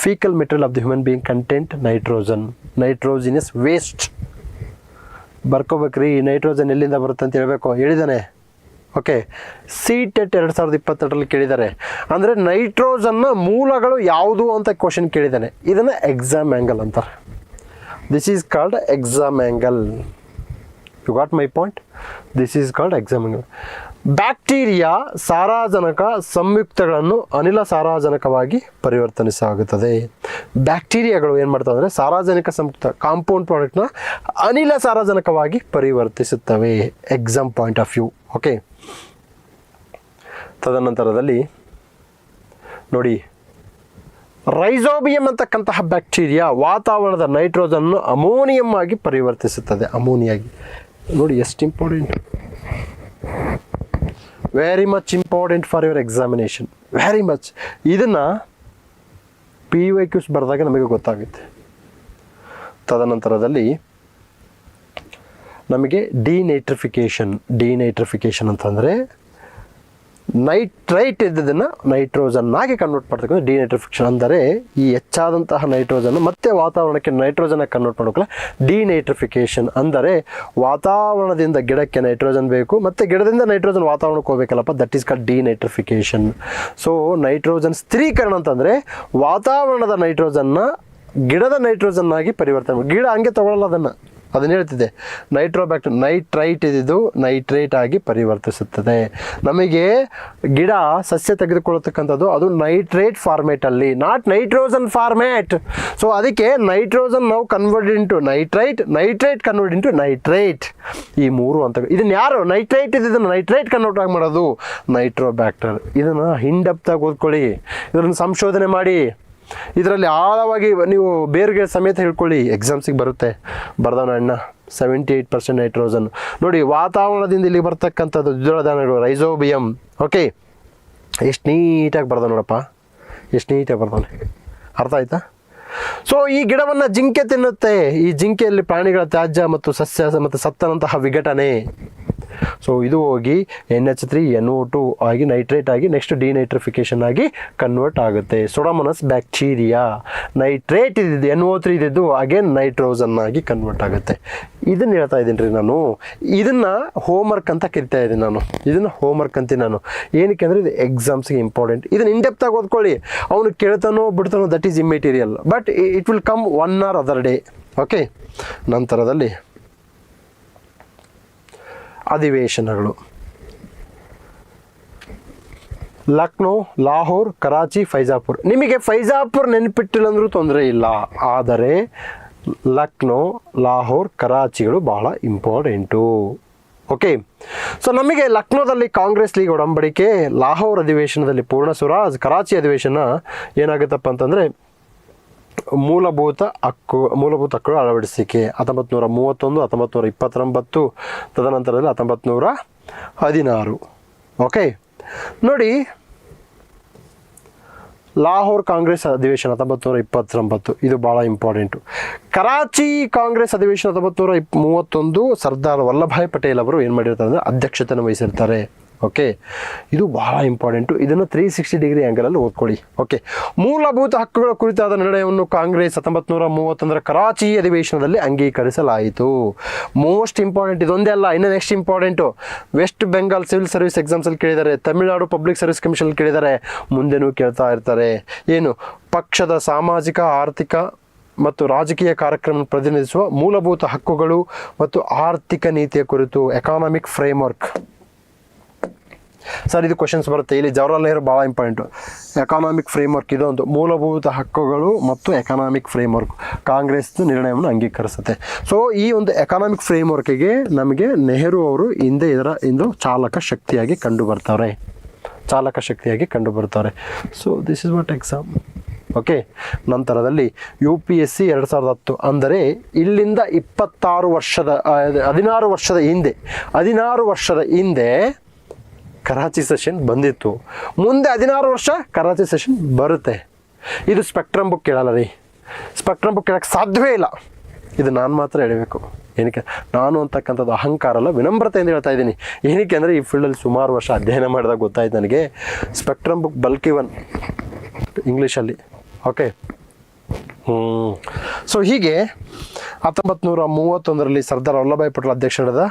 Faecal material of the human being content nitrogen, nitrogenous waste. ಬರ್ಕೋಬೇಕ್ರಿ, ನೈಟ್ರೋಜನ್ ಎಲ್ಲಿಂದ ಬರುತ್ತೆ ಅಂತ ಹೇಳಬೇಕು, ಹೇಳಿದ್ದಾನೆ. ಓಕೆ, CTET 2022 ಕೇಳಿದ್ದಾರೆ. ಅಂದರೆ ನೈಟ್ರೋಜನ್ನ ಮೂಲಗಳು ಯಾವುದು ಅಂತ ಕ್ವಶನ್ ಕೇಳಿದ್ದಾನೆ. ಇದನ್ನು ಎಕ್ಸಾಮ್ ಆ್ಯಂಗಲ್ ಅಂತಾರೆ. This is called exam angle. You got my point? This is called exam angle. Bacteria ಸಾರಜನಕ ಸಂಯುಕ್ತಗಳನ್ನು ಅನಿಲ ಸಾರಜನಕವಾಗಿ ಪರಿವರ್ತನಿಸಲಾಗುತ್ತದೆ. ಬ್ಯಾಕ್ಟೀರಿಯಾಗಳು ಏನು ಮಾಡ್ತವೆ ಅಂದರೆ ಸಾರಜನಕ ಸಂಯುಕ್ತ ಕಾಂಪೌಂಡ್ ಪ್ರಾಡಕ್ಟ್ನ ಅನಿಲ ಸಾರಜನಕವಾಗಿ ಪರಿವರ್ತಿಸುತ್ತವೆ. Exam point of view. Okay, ತದನಂತರದಲ್ಲಿ ನೋಡಿ, ರೈಸೋಬಿಯಂ ಅಂತಕ್ಕಂತಹ ಬ್ಯಾಕ್ಟೀರಿಯಾ ವಾತಾವರಣದ ನೈಟ್ರೋಜನ್ನು ಅಮೋನಿಯಂ ಆಗಿ ಪರಿವರ್ತಿಸುತ್ತದೆ. ಅಮೋನಿಯಾಗಿ ನೋಡಿ, ಎಷ್ಟು important, very much important for your examination, very much. ಇದನ್ನು PYQs ಬರೆದಾಗ ನಮಗೆ ಗೊತ್ತಾಗುತ್ತೆ. ತದನಂತರದಲ್ಲಿ ನಮಗೆ ಡಿನೈಟ್ರಿಫಿಕೇಷನ್ ಅಂತಂದರೆ ನೈಟ್ರೈಟ್ ಇದ್ದದನ್ನು ನೈಟ್ರೋಜನ್ನಾಗಿ ಕನ್ವರ್ಟ್ ಮಾಡ್ತಕ್ಕಂಥ ಡಿನೈಟ್ರಿಫಿಕೇಷನ್. ಅಂದರೆ ಈ ಹೆಚ್ಚಾದಂತಹ ನೈಟ್ರೋಜನ್ನು ಮತ್ತೆ ವಾತಾವರಣಕ್ಕೆ ನೈಟ್ರೋಜನ್ನಾಗಿ ಕನ್ವರ್ಟ್ ಮಾಡೋಕ್ಕಲ್ಲ ಡಿನೈಟ್ರಿಫಿಕೇಷನ್. ಅಂದರೆ ವಾತಾವರಣದಿಂದ ಗಿಡಕ್ಕೆ ನೈಟ್ರೋಜನ್ ಬೇಕು, ಮತ್ತು ಗಿಡದಿಂದ ನೈಟ್ರೋಜನ್ ವಾತಾವರಣಕ್ಕೆ ಹೋಗಬೇಕಲ್ಲಪ್ಪ, that is called denitrification. So nitrogen ಸ್ಥಿರೀಕರಣ ಅಂತಂದರೆ ವಾತಾವರಣದ ನೈಟ್ರೋಜನ್ನ ಗಿಡದ ನೈಟ್ರೋಜನ್ನಾಗಿ ಪರಿವರ್ತನೆ. ಗಿಡ ಹಂಗೆ ತೊಗೊಳ್ಳಲ್ಲ, ಅದನ್ನು ಹೇಳ್ತಿದೆ. ನೈಟ್ರೈಟ್ ಇದ್ದಿದ್ದು ನೈಟ್ರೇಟ್ ಆಗಿ ಪರಿವರ್ತಿಸುತ್ತದೆ. ನಮಗೆ ಗಿಡ ಸಸ್ಯ ತೆಗೆದುಕೊಳ್ಳತಕ್ಕಂಥದ್ದು ಅದು ನೈಟ್ರೇಟ್ ಫಾರ್ಮೇಟಲ್ಲಿ, ನಾಟ್ ನೈಟ್ರೋಜನ್ ಫಾರ್ಮೇಟ್. ಸೊ ಅದಕ್ಕೆ ನೈಟ್ರೋಜನ್ ನಾವು convert into nitrate convert into nitrate. ಈ ಮೂರು ಅಂತ ಇದನ್ನು ಯಾರು ನೈಟ್ರೈಟ್ ಇದನ್ನು ನೈಟ್ರೇಟ್ ಕನ್ವರ್ಟ್ ಆಗಿ ಮಾಡೋದು ನೈಟ್ರೋಬ್ಯಾಕ್ಟರ್. ಇದನ್ನು ಹಿಂಡಪ್ತಾಗಿ ಓದ್ಕೊಳ್ಳಿ, ಇದನ್ನು ಸಂಶೋಧನೆ ಮಾಡಿ, ಇದರಲ್ಲಿ ಆಳವಾಗಿ ನೀವು ಬೇರ್ಗೆ ಸಮೇತ ಹೇಳ್ಕೊಳ್ಳಿ, ಎಕ್ಸಾಮ್ಸಿಗೆ ಬರುತ್ತೆ. ಬರ್ದವನ ಅಣ್ಣ 78% ನೈಟ್ರೋಜನ್. ನೋಡಿ, ವಾತಾವರಣದಿಂದ ಇಲ್ಲಿ ಬರ್ತಕ್ಕಂಥದ್ದು ದ್ವಿದಳ ಧಾನ್ಯಗಳು ರೈಸೋಬಿಯಂ. ಓಕೆ, ಎಷ್ಟು ನೀಟಾಗಿ ಬರ್ದ ನೋಡಪ್ಪ, ಎಷ್ಟು ನೀಟಾಗಿ ಬರ್ದವನೆ, ಅರ್ಥ ಆಯ್ತಾ? ಸೊ ಈ ಗಿಡವನ್ನು ಜಿಂಕೆ ತಿನ್ನುತ್ತೆ. ಈ ಜಿಂಕೆಯಲ್ಲಿ ಪ್ರಾಣಿಗಳ ತ್ಯಾಜ್ಯ ಮತ್ತು ಸಸ್ಯ ಮತ್ತು ಸತ್ತನಂತಹ ವಿಘಟನೆ. ಸೊ ಇದು ಹೋಗಿ NH3NO2 ಆಗಿ ನೈಟ್ರೇಟ್ ಆಗಿ ನೆಕ್ಸ್ಟ್ ಡಿನೈಟ್ರಿಫಿಕೇಷನ್ ಆಗಿ ಕನ್ವರ್ಟ್ ಆಗುತ್ತೆ. ಸೊಡಮೋನಸ್ ಬ್ಯಾಕ್ಟೀರಿಯಾ ನೈಟ್ರೇಟ್ ಇದ್ದಿದ್ದು NO3 ಇದ್ದಿದ್ದು ಅಗೇನ್ ನೈಟ್ರೋಜನ್ ಆಗಿ ಕನ್ವರ್ಟ್ ಆಗುತ್ತೆ. ಇದನ್ನು ಹೇಳ್ತಾ ಇದ್ದೀನಿ ರೀ ನಾನು. ಇದನ್ನು ಹೋಮ್ವರ್ಕ್ ಅಂತ ಕರಿತಾ ಇದ್ದೀನಿ ನಾನು. ಇದನ್ನು ಹೋಮ್ವರ್ಕ್ ಅಂತೀನಿ ನಾನು. ಏನಕ್ಕೆ ಅಂದರೆ ಇದು ಎಕ್ಸಾಮ್ಸ್ಗೆ ಇಂಪಾರ್ಟೆಂಟ್. ಇದನ್ನು ಇನ್ಡೆಪ್ತಾಗಿ ಓದ್ಕೊಳ್ಳಿ. ಅವನು ಕೇಳ್ತಾನೋ ಬಿಡ್ತಾನೋ that is immaterial, but it will come one or other day. Okay, ನಂತರದಲ್ಲಿ ಅಧಿವೇಶನಗಳು. ಲಕ್ನೋ, ಲಾಹೋರ್, ಕರಾಚಿ, ಫೈಜಾಪುರ್. ನಿಮಗೆ ಫೈಜಾಪುರ್ ನೆನಪಿಟ್ಟಿಲ್ಲ ಅಂದರೂ ತೊಂದರೆ ಇಲ್ಲ, ಆದರೆ ಲಕ್ನೋ, ಲಾಹೋರ್, ಕರಾಚಿಗಳು ಬಹಳ ಇಂಪಾರ್ಟೆಂಟು. ಓಕೆ, ಸೊ ನಮಗೆ ಲಕ್ನೋದಲ್ಲಿ ಕಾಂಗ್ರೆಸ್ ಲೀಗ್ ಒಡಂಬಡಿಕೆ, ಲಾಹೋರ್ ಅಧಿವೇಶನದಲ್ಲಿ ಪೂರ್ಣ ಸ್ವರಾಜ್, ಕರಾಚಿ ಅಧಿವೇಶನ ಏನಾಗುತ್ತಪ್ಪ ಅಂತಂದರೆ ಮೂಲಭೂತ ಹಕ್ಕುಗಳ ಅಳವಡಿಸಿಕೆ 1931, 1929, ತದನಂತರದಲ್ಲಿ 1916. ಓಕೆ ನೋಡಿ, ಲಾಹೋರ್ ಕಾಂಗ್ರೆಸ್ ಅಧಿವೇಶನ 1929, ಇದು ಭಾಳ ಇಂಪಾರ್ಟೆಂಟು. ಕರಾಚಿ ಕಾಂಗ್ರೆಸ್ ಅಧಿವೇಶನ 1931, ಸರ್ದಾರ್ ವಲ್ಲಭಾಯ್ ಪಟೇಲ್ ಅವರು ಏನು ಮಾಡಿರ್ತಾರೆ ಅಂದರೆ ಅಧ್ಯಕ್ಷತೆಯನ್ನು ವಹಿಸಿರ್ತಾರೆ. ಓಕೆ, ಇದು ಬಹಳ ಇಂಪಾರ್ಟೆಂಟು. ಇದನ್ನು 360 ಡಿಗ್ರಿ ಆ್ಯಂಗಲಲ್ಲಿ ಓದ್ಕೊಳ್ಳಿ. ಓಕೆ, ಮೂಲಭೂತ ಹಕ್ಕುಗಳ ಕುರಿತಾದ ನಿರ್ಣಯವನ್ನು ಕಾಂಗ್ರೆಸ್ 1931 ಕರಾಚಿ ಅಧಿವೇಶನದಲ್ಲಿ ಅಂಗೀಕರಿಸಲಾಯಿತು. ಮೋಸ್ಟ್ ಇಂಪಾರ್ಟೆಂಟ್ ಇದೊಂದೇ ಅಲ್ಲ, ಇನ್ನು next important West Bengal civil service ಎಕ್ಸಾಮ್ಸಲ್ಲಿ ಕೇಳಿದ್ದಾರೆ, ತಮಿಳುನಾಡು ಪಬ್ಲಿಕ್ ಸರ್ವಿಸ್ ಕಮಿಷನಲ್ಲಿ ಕೇಳಿದ್ದಾರೆ, ಮುಂದೆನೂ ಕೇಳ್ತಾ ಇರ್ತಾರೆ. ಏನು, ಪಕ್ಷದ ಸಾಮಾಜಿಕ ಆರ್ಥಿಕ ಮತ್ತು ರಾಜಕೀಯ ಕಾರ್ಯಕ್ರಮ ಪ್ರತಿನಿಧಿಸುವ ಮೂಲಭೂತ ಹಕ್ಕುಗಳು ಮತ್ತು ಆರ್ಥಿಕ ನೀತಿಯ ಕುರಿತು ಎಕಾನಮಿಕ್ ಫ್ರೇಮ್ವರ್ಕ್. ಸರ್ ಇದು ಕ್ವಶನ್ಸ್ ಬರುತ್ತೆ ಇಲ್ಲಿ. ಜವಾಹರ್ಲಾಲ್ ನೆಹರು ಭಾಳ ಇಂಪಾರ್ಟೆಂಟು. ಎಕಾನಾಮಿಕ್ ಫ್ರೇಮ್ವರ್ಕ್ ಇದೊಂದು ಮೂಲಭೂತ ಹಕ್ಕುಗಳು ಮತ್ತು ಎಕಾನಾಮಿಕ್ ಫ್ರೇಮ್ವರ್ಕ್ ಕಾಂಗ್ರೆಸ್ ನಿರ್ಣಯವನ್ನು ಅಂಗೀಕರಿಸುತ್ತೆ. ಸೊ ಈ ಒಂದು ಎಕಾನಾಮಿಕ್ ಫ್ರೇಮ್ವರ್ಕಿಗೆ ನಮಗೆ ನೆಹರು ಅವರು ಇಂದು ಚಾಲಕ ಶಕ್ತಿಯಾಗಿ ಕಂಡು ಬರ್ತಾರೆ. So this is what exam. Okay, ನಂತರದಲ್ಲಿ UPSC 2010 ಅಂದರೆ ಇಲ್ಲಿಂದ 16 ವರ್ಷದ ಹಿಂದೆ ಕರಾಚಿ ಸೆಷನ್ ಬಂದಿತ್ತು. ಮುಂದೆ 16 ವರ್ಷ ಕರಾಚಿ ಸೆಷನ್ ಬರುತ್ತೆ. ಇದು ಸ್ಪೆಕ್ಟ್ರಮ್ ಬುಕ್ ಕೇಳಲ್ಲ ರೀ, ಸ್ಪೆಕ್ಟ್ರಮ್ ಬುಕ್ ಕೇಳೋಕ್ಕೆ ಸಾಧ್ಯವೇ ಇಲ್ಲ. ಇದು ನಾನು ಮಾತ್ರ ಹೇಳಬೇಕು. ಏನಕ್ಕೆ ನಾನು ಅಂತಕ್ಕಂಥದ್ದು ಅಹಂಕಾರ ಅಲ್ಲ, ವಿನಮ್ರತೆಯಿಂದ ಹೇಳ್ತಾ ಇದ್ದೀನಿ. ಏನಕ್ಕೆ ಅಂದರೆ ಈ ಫೀಲ್ಡಲ್ಲಿ ಸುಮಾರು ವರ್ಷ ಅಧ್ಯಯನ ಮಾಡಿದಾಗ ಗೊತ್ತಾಯ್ತು ನನಗೆ, ಸ್ಪೆಕ್ಟ್ರಮ್ ಬುಕ್ ಬಲ್ಕಿ ಒನ್ ಇಂಗ್ಲೀಷಲ್ಲಿ. ಓಕೆ, ಸೊ ಹೀಗೆ 1931ರಲ್ಲಿ ಸರ್ದಾರ್ ವಲ್ಲಭಾಯ್ ಪಟೇಲ್ ಅಧ್ಯಕ್ಷ ನಡೆದ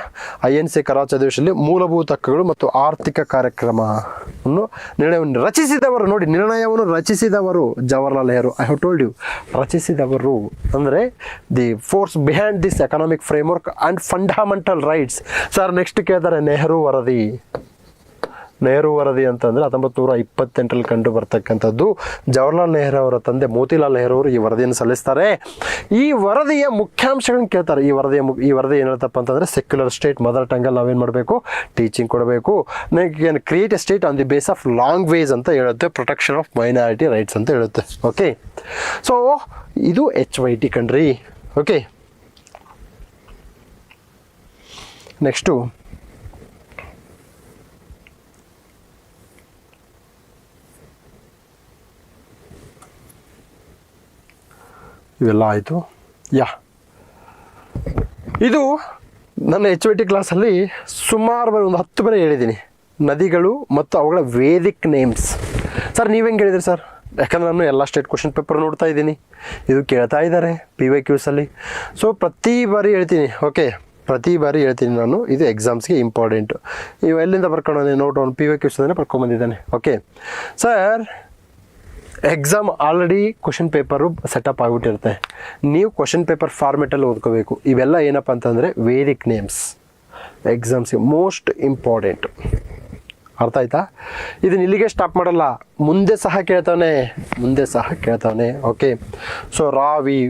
INC ಕರಾಚಿ ಅಧಿವೇಶನದಲ್ಲಿ ಮೂಲಭೂತ ಹಕ್ಕುಗಳು ಮತ್ತು ಆರ್ಥಿಕ ಕಾರ್ಯಕ್ರಮವನ್ನು ನಿರ್ಣಯವನ್ನು ರಚಿಸಿದವರು. ನೋಡಿ, ನಿರ್ಣಯವನ್ನು ರಚಿಸಿದವರು Jawaharlal Nehru. I have told you, ರಚಿಸಿದವರು ಅಂದರೆ the force behind this economic framework and fundamental rights. Sir next ಕೇಳ್ತಾರೆ ನೆಹರು ವರದಿ ಅಂತಂದರೆ 1928ರಲ್ಲಿ ಕಂಡು ಬರ್ತಕ್ಕಂಥದ್ದು. ಜವಾಹರ್ಲಾಲ್ ನೆಹರು ಅವರ ತಂದೆ ಮೋತಿಲಾಲ್ ನೆಹರು ಅವರು ಈ ವರದಿಯನ್ನು ಸಲ್ಲಿಸ್ತಾರೆ. ಈ ವರದಿಯ ಮುಖ್ಯಾಂಶಗಳನ್ನು ಕೇಳ್ತಾರೆ. ಈ ವರದಿ ಏನು ಹೇಳ್ತಪ್ಪ ಅಂತಂದರೆ, ಸೆಕ್ಯುಲರ್ ಸ್ಟೇಟ್ ಮದರ್ ಟಂಗಲ್ಲಿ ನಾವೇನು ಮಾಡಬೇಕು, ಟೀಚಿಂಗ್ ಕೊಡಬೇಕು. Create A state on the base of language ಅಂತ ಹೇಳುತ್ತೆ. ಪ್ರೊಟೆಕ್ಷನ್ ಆಫ್ ಮೈನಾರಿಟಿ ರೈಟ್ಸ್ ಅಂತ ಹೇಳುತ್ತೆ. ಓಕೆ, ಸೊ ಇದು HYT ಕಣ್ರಿ. ಓಕೆ, ನೆಕ್ಸ್ಟು ಇವೆಲ್ಲ ಆಯಿತು. ಇದು ನನ್ನ HYT ಕ್ಲಾಸಲ್ಲಿ ಸುಮಾರು ಒಂದು 10 ಬಾರಿ ಹೇಳಿದ್ದೀನಿ, ನದಿಗಳು ಮತ್ತು ಅವುಗಳ ವೇದಿಕ್ ನೇಮ್ಸ್. ಸರ್ ನೀವು ಹೆಂಗೆ ಹೇಳಿದ್ರಿ ಸರ್? ಯಾಕಂದರೆ ನಾನು ಎಲ್ಲ ಸ್ಟೇಟ್ ಕ್ವಶನ್ ಪೇಪರ್ ನೋಡ್ತಾ ಇದ್ದೀನಿ, ಇದು ಕೇಳ್ತಾ ಇದ್ದಾರೆ PYQಸಲ್ಲಿ. ಸೊ ಪ್ರತಿ ಬಾರಿ ಹೇಳ್ತೀನಿ. ಓಕೆ, ಪ್ರತಿ ಬಾರಿ ಹೇಳ್ತೀನಿ ನಾನು, ಇದು ಎಕ್ಸಾಮ್ಸ್ಗೆ ಇಂಪಾರ್ಟೆಂಟು. ನೀವು ಎಲ್ಲಿಂದ ಬರ್ಕೊಂಡು ನೋಟ್ ಒಂದು PYQಸಲ್ಲೇ ಬರ್ಕೊಂಬಂದಿದ್ದಾನೆ. Okay sir, exam already question paper setup ಆಗಿಬಿಟ್ಟಿರುತ್ತೆ. ನೀವು ಕ್ವಶನ್ ಪೇಪರ್ ಫಾರ್ಮೆಟಲ್ಲಿ ಓದ್ಕೋಬೇಕು. ಇವೆಲ್ಲ ಏನಪ್ಪ ಅಂತಂದರೆ ವೇದಿಕ್ ನೇಮ್ಸ್, ಎಕ್ಸಾಮ್ಸ್ಗೆ ಮೋಸ್ಟ್ ಇಂಪಾರ್ಟೆಂಟ್. ಅರ್ಥ ಆಯ್ತಾ? ಇದನ್ನ ಇಲ್ಲಿಗೆ ಸ್ಟಾಪ್ ಮಾಡಲ್ಲ, ಮುಂದೆ ಸಹ ಕೇಳ್ತಾವನೆ. Okay, so Ravi,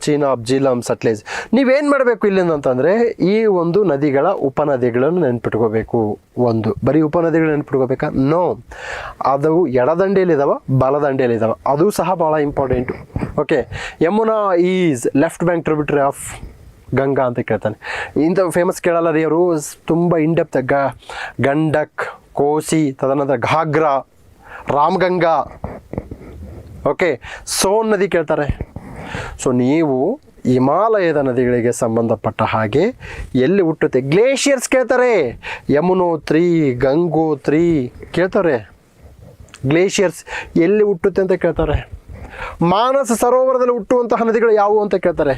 Chenab, Jhelum, Sutlej. ನೀವೇನು ಮಾಡಬೇಕು ಇಲ್ಲಿಂದ ಅಂತಂದರೆ, ಈ ಒಂದು ನದಿಗಳ ಉಪನದಿಗಳನ್ನು ನೆನ್ಪಿಟ್ಕೋಬೇಕು. ಬರೀ ಉಪನದಿಗಳು ನೆನ್ಪಿಟ್ಕೋಬೇಕಾ? ನೋ, ಅದು ಎಡದಂಡೆಯಲ್ಲಿದ್ದಾವೆ, ಬಲದಂಡೆಯಲ್ಲಿದ್ದಾವೆ, ಅದು ಸಹ ಭಾಳ important. Okay, Yamuna is left bank tributary of Ganga ಅಂತ ಕೇಳ್ತಾನೆ. ಇಂಥ ಫೇಮಸ್ ಕೇಳಲ್ಲ ರೀ ಅವರು, ತುಂಬ ಇನ್ಡೆಪ್ತ್. ಗಂಡಕ್, ಕೋಸಿ, ತದನಂತರ ಘಾಗ್ರಾ, ರಾಮಗಂಗಾ. ಓಕೆ, ಸೋನ್ ನದಿ ಕೇಳ್ತಾರೆ. ಸೊ ನೀವು ಹಿಮಾಲಯದ ನದಿಗಳಿಗೆ ಸಂಬಂಧಪಟ್ಟ ಹಾಗೆ ಎಲ್ಲಿ ಹುಟ್ಟುತ್ತೆ, ಗ್ಲೇಷಿಯರ್ಸ್ ಕೇಳ್ತಾರೆ. ಯಮುನೋತ್ರಿ, ಗಂಗೋತ್ರಿ ಕೇಳ್ತಾರೆ. ಗ್ಲೇಷಿಯರ್ಸ್ ಎಲ್ಲಿ ಹುಟ್ಟುತ್ತೆ ಅಂತ ಕೇಳ್ತಾರೆ. ಮಾನಸ ಸರೋವರದಲ್ಲಿ ಹುಟ್ಟುವಂತಹ ನದಿಗಳು ಯಾವುವು ಅಂತ ಕೇಳ್ತಾರೆ.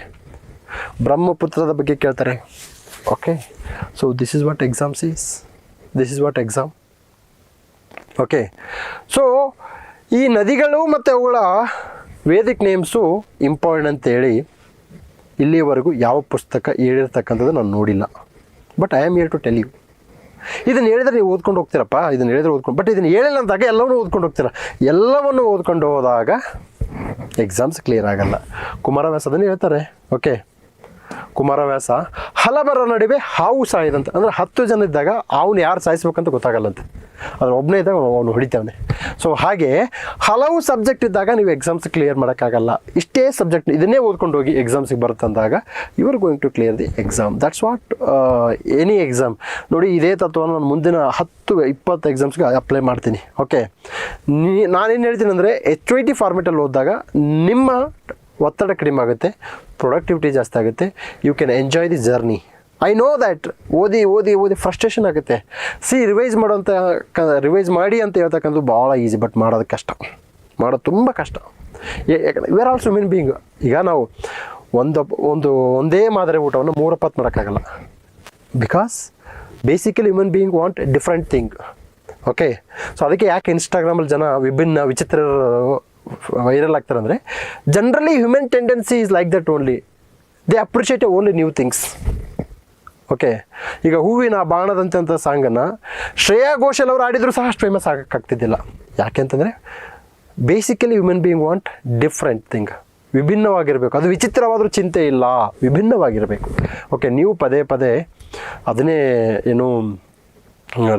ಬ್ರಹ್ಮಪುತ್ರದ ಬಗ್ಗೆ ಕೇಳ್ತಾರೆ. Okay, so this is what exam. Okay, so ಈ ನದಿಗಳು ಮತ್ತು ಅವುಗಳ ವೇದಿಕ್ ನೇಮ್ಸು ಇಂಪಾರ್ಟೆಂಟ್ ಅಂತೇಳಿ ಇಲ್ಲಿವರೆಗೂ ಯಾವ ಪುಸ್ತಕ ಹೇಳಿರ್ತಕ್ಕಂಥದ್ದು ನಾನು ನೋಡಿಲ್ಲ. But I am here to tell you. ಇದನ್ನು ಹೇಳಿದ್ರೆ ನೀವು ಓದ್ಕೊಂಡು ಹೋಗ್ತೀರಪ್ಪ, ಬಟ್ ಇದನ್ನು ಹೇಳಿಲ್ಲ ಅಂದಾಗ ಎಲ್ಲವನ್ನೂ ಓದ್ಕೊಂಡು ಹೋಗ್ತೀರ. ಎಲ್ಲವನ್ನು ಓದ್ಕೊಂಡು ಹೋದಾಗ ಎಕ್ಸಾಮ್ಸ್ ಕ್ಲಿಯರ್ ಆಗಲ್ಲ. ಕುಮಾರವ್ಯಾಸ ಅದನ್ನು ಹೇಳ್ತಾರೆ. ಓಕೆ, ಕುಮಾರವ್ಯಾಸ ಹಲವರ ನಡುವೆ ಹಾವು ಸಾಯಿದಂತ, ಅಂದರೆ 10 ಜನ ಇದ್ದಾಗ ಅವನು ಯಾರು ಸಾಯಿಸ್ಬೇಕಂತ ಗೊತ್ತಾಗಲ್ಲಂತೆ, ಅದ್ರ ಒಬ್ಬನೇ ಇದ್ದಾಗ ಅವನು ಹೊಡಿತಾವನೆ. ಸೊ ಹಾಗೆ ಹಲವು ಸಬ್ಜೆಕ್ಟ್ ಇದ್ದಾಗ ನೀವು ಎಕ್ಸಾಮ್ಸ್ ಕ್ಲಿಯರ್ ಮಾಡೋಕ್ಕಾಗಲ್ಲ. ಇಷ್ಟೇ ಸಬ್ಜೆಕ್ಟ್ ಇದನ್ನೇ ಓದ್ಕೊಂಡು ಹೋಗಿ ಎಕ್ಸಾಮ್ಸಿಗೆ ಬರುತ್ತಂದಾಗ you are going to clear the exam. That's what any exam. ನೋಡಿ, ಇದೇ ತತ್ವವನ್ನು ನಾನು ಮುಂದಿನ 10-20 ಎಕ್ಸಾಮ್ಸ್ಗೆ ಅಪ್ಲೈ ಮಾಡ್ತೀನಿ. ಓಕೆ, ನಾನೇನು ಹೇಳ್ತೀನಿ ಅಂದರೆ, HYT ಫಾರ್ಮೆಟಲ್ಲಿ ಓದಿದಾಗ ನಿಮ್ಮ ಒತ್ತಡ ಕಡಿಮೆ ಆಗುತ್ತೆ, ಪ್ರೊಡಕ್ಟಿವಿಟಿ ಜಾಸ್ತಿ ಆಗುತ್ತೆ, you can enjoy the journey. I know that ಓದಿ ಫ್ರಸ್ಟ್ರೇಷನ್ ಆಗುತ್ತೆ. ರಿವೈಸ್ ಮಾಡಿ ಅಂತ ಹೇಳ್ತಕ್ಕಂಥದ್ದು ಭಾಳ ಈಸಿ, ಬಟ್ ಮಾಡೋದು ಕಷ್ಟ, ತುಂಬ ಕಷ್ಟ. ಯಾಕಂದರೆ we are also human being. ಈಗ ನಾವು ಒಂದೇ ಮಾದರಿ ಊಟವನ್ನು 3 ಹೊತ್ತು ಮಾಡೋಕ್ಕಾಗಲ್ಲ. Because basically human being want different thing. Okay, so ಅದಕ್ಕೆ ಯಾಕೆ ಇನ್ಸ್ಟಾಗ್ರಾಮಲ್ಲಿ ಜನ ವಿಚಿತ್ರ ವೈರಲ್ ಆಗ್ತಾರೆ ಅಂದರೆ, generally human tendency is like that only. They appreciate only new things. Okay, ಈಗ ಹೂವಿನ ಬಾಣದಂತೆ ಅಂತ ಸಾಂಗನ್ನು ಶ್ರೇಯಾ ಘೋಷಲ್ ಅವರು ಆಡಿದರೂ ಸಹ ಅಷ್ಟು ಫೇಮಸ್ ಆಗೋಕ್ಕಾಗ್ತಿದ್ದಿಲ್ಲ. ಯಾಕೆ ಅಂತಂದರೆ basically human being want different thing. ವಿಭಿನ್ನವಾಗಿರಬೇಕು. ಅದು ವಿಚಿತ್ರವಾದರೂ ಚಿಂತೆ ಇಲ್ಲ, ವಿಭಿನ್ನವಾಗಿರಬೇಕು. ಓಕೆ, ನೀವು ಪದೇ ಅದನ್ನೇ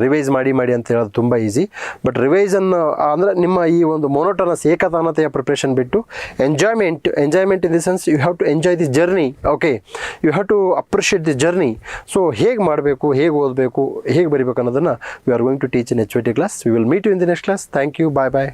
ರಿವೈಸ್ ಮಾಡಿ ಅಂತ ಹೇಳೋದು ತುಂಬ ಈಸಿ. ಬಟ್ ರಿವೈಸನ್ನು ಅಂದರೆ ನಿಮ್ಮ ಈ ಒಂದು ಮೊನೋಟನಸ್ ಏಕತಾನತೆಯ ಪ್ರಿಪ್ರೇಷನ್ ಬಿಟ್ಟು enjoyment in the sense you have to enjoy the journey. Okay, you have to appreciate the journey. So ಹೇಗೆ ಮಾಡಬೇಕು, ಹೇಗೆ ಓದಬೇಕು, ಹೇಗೆ ಬರೀಬೇಕು ಅನ್ನೋದನ್ನು we are going to teach in HYT class. We will meet you in the next class. Thank you. Bye.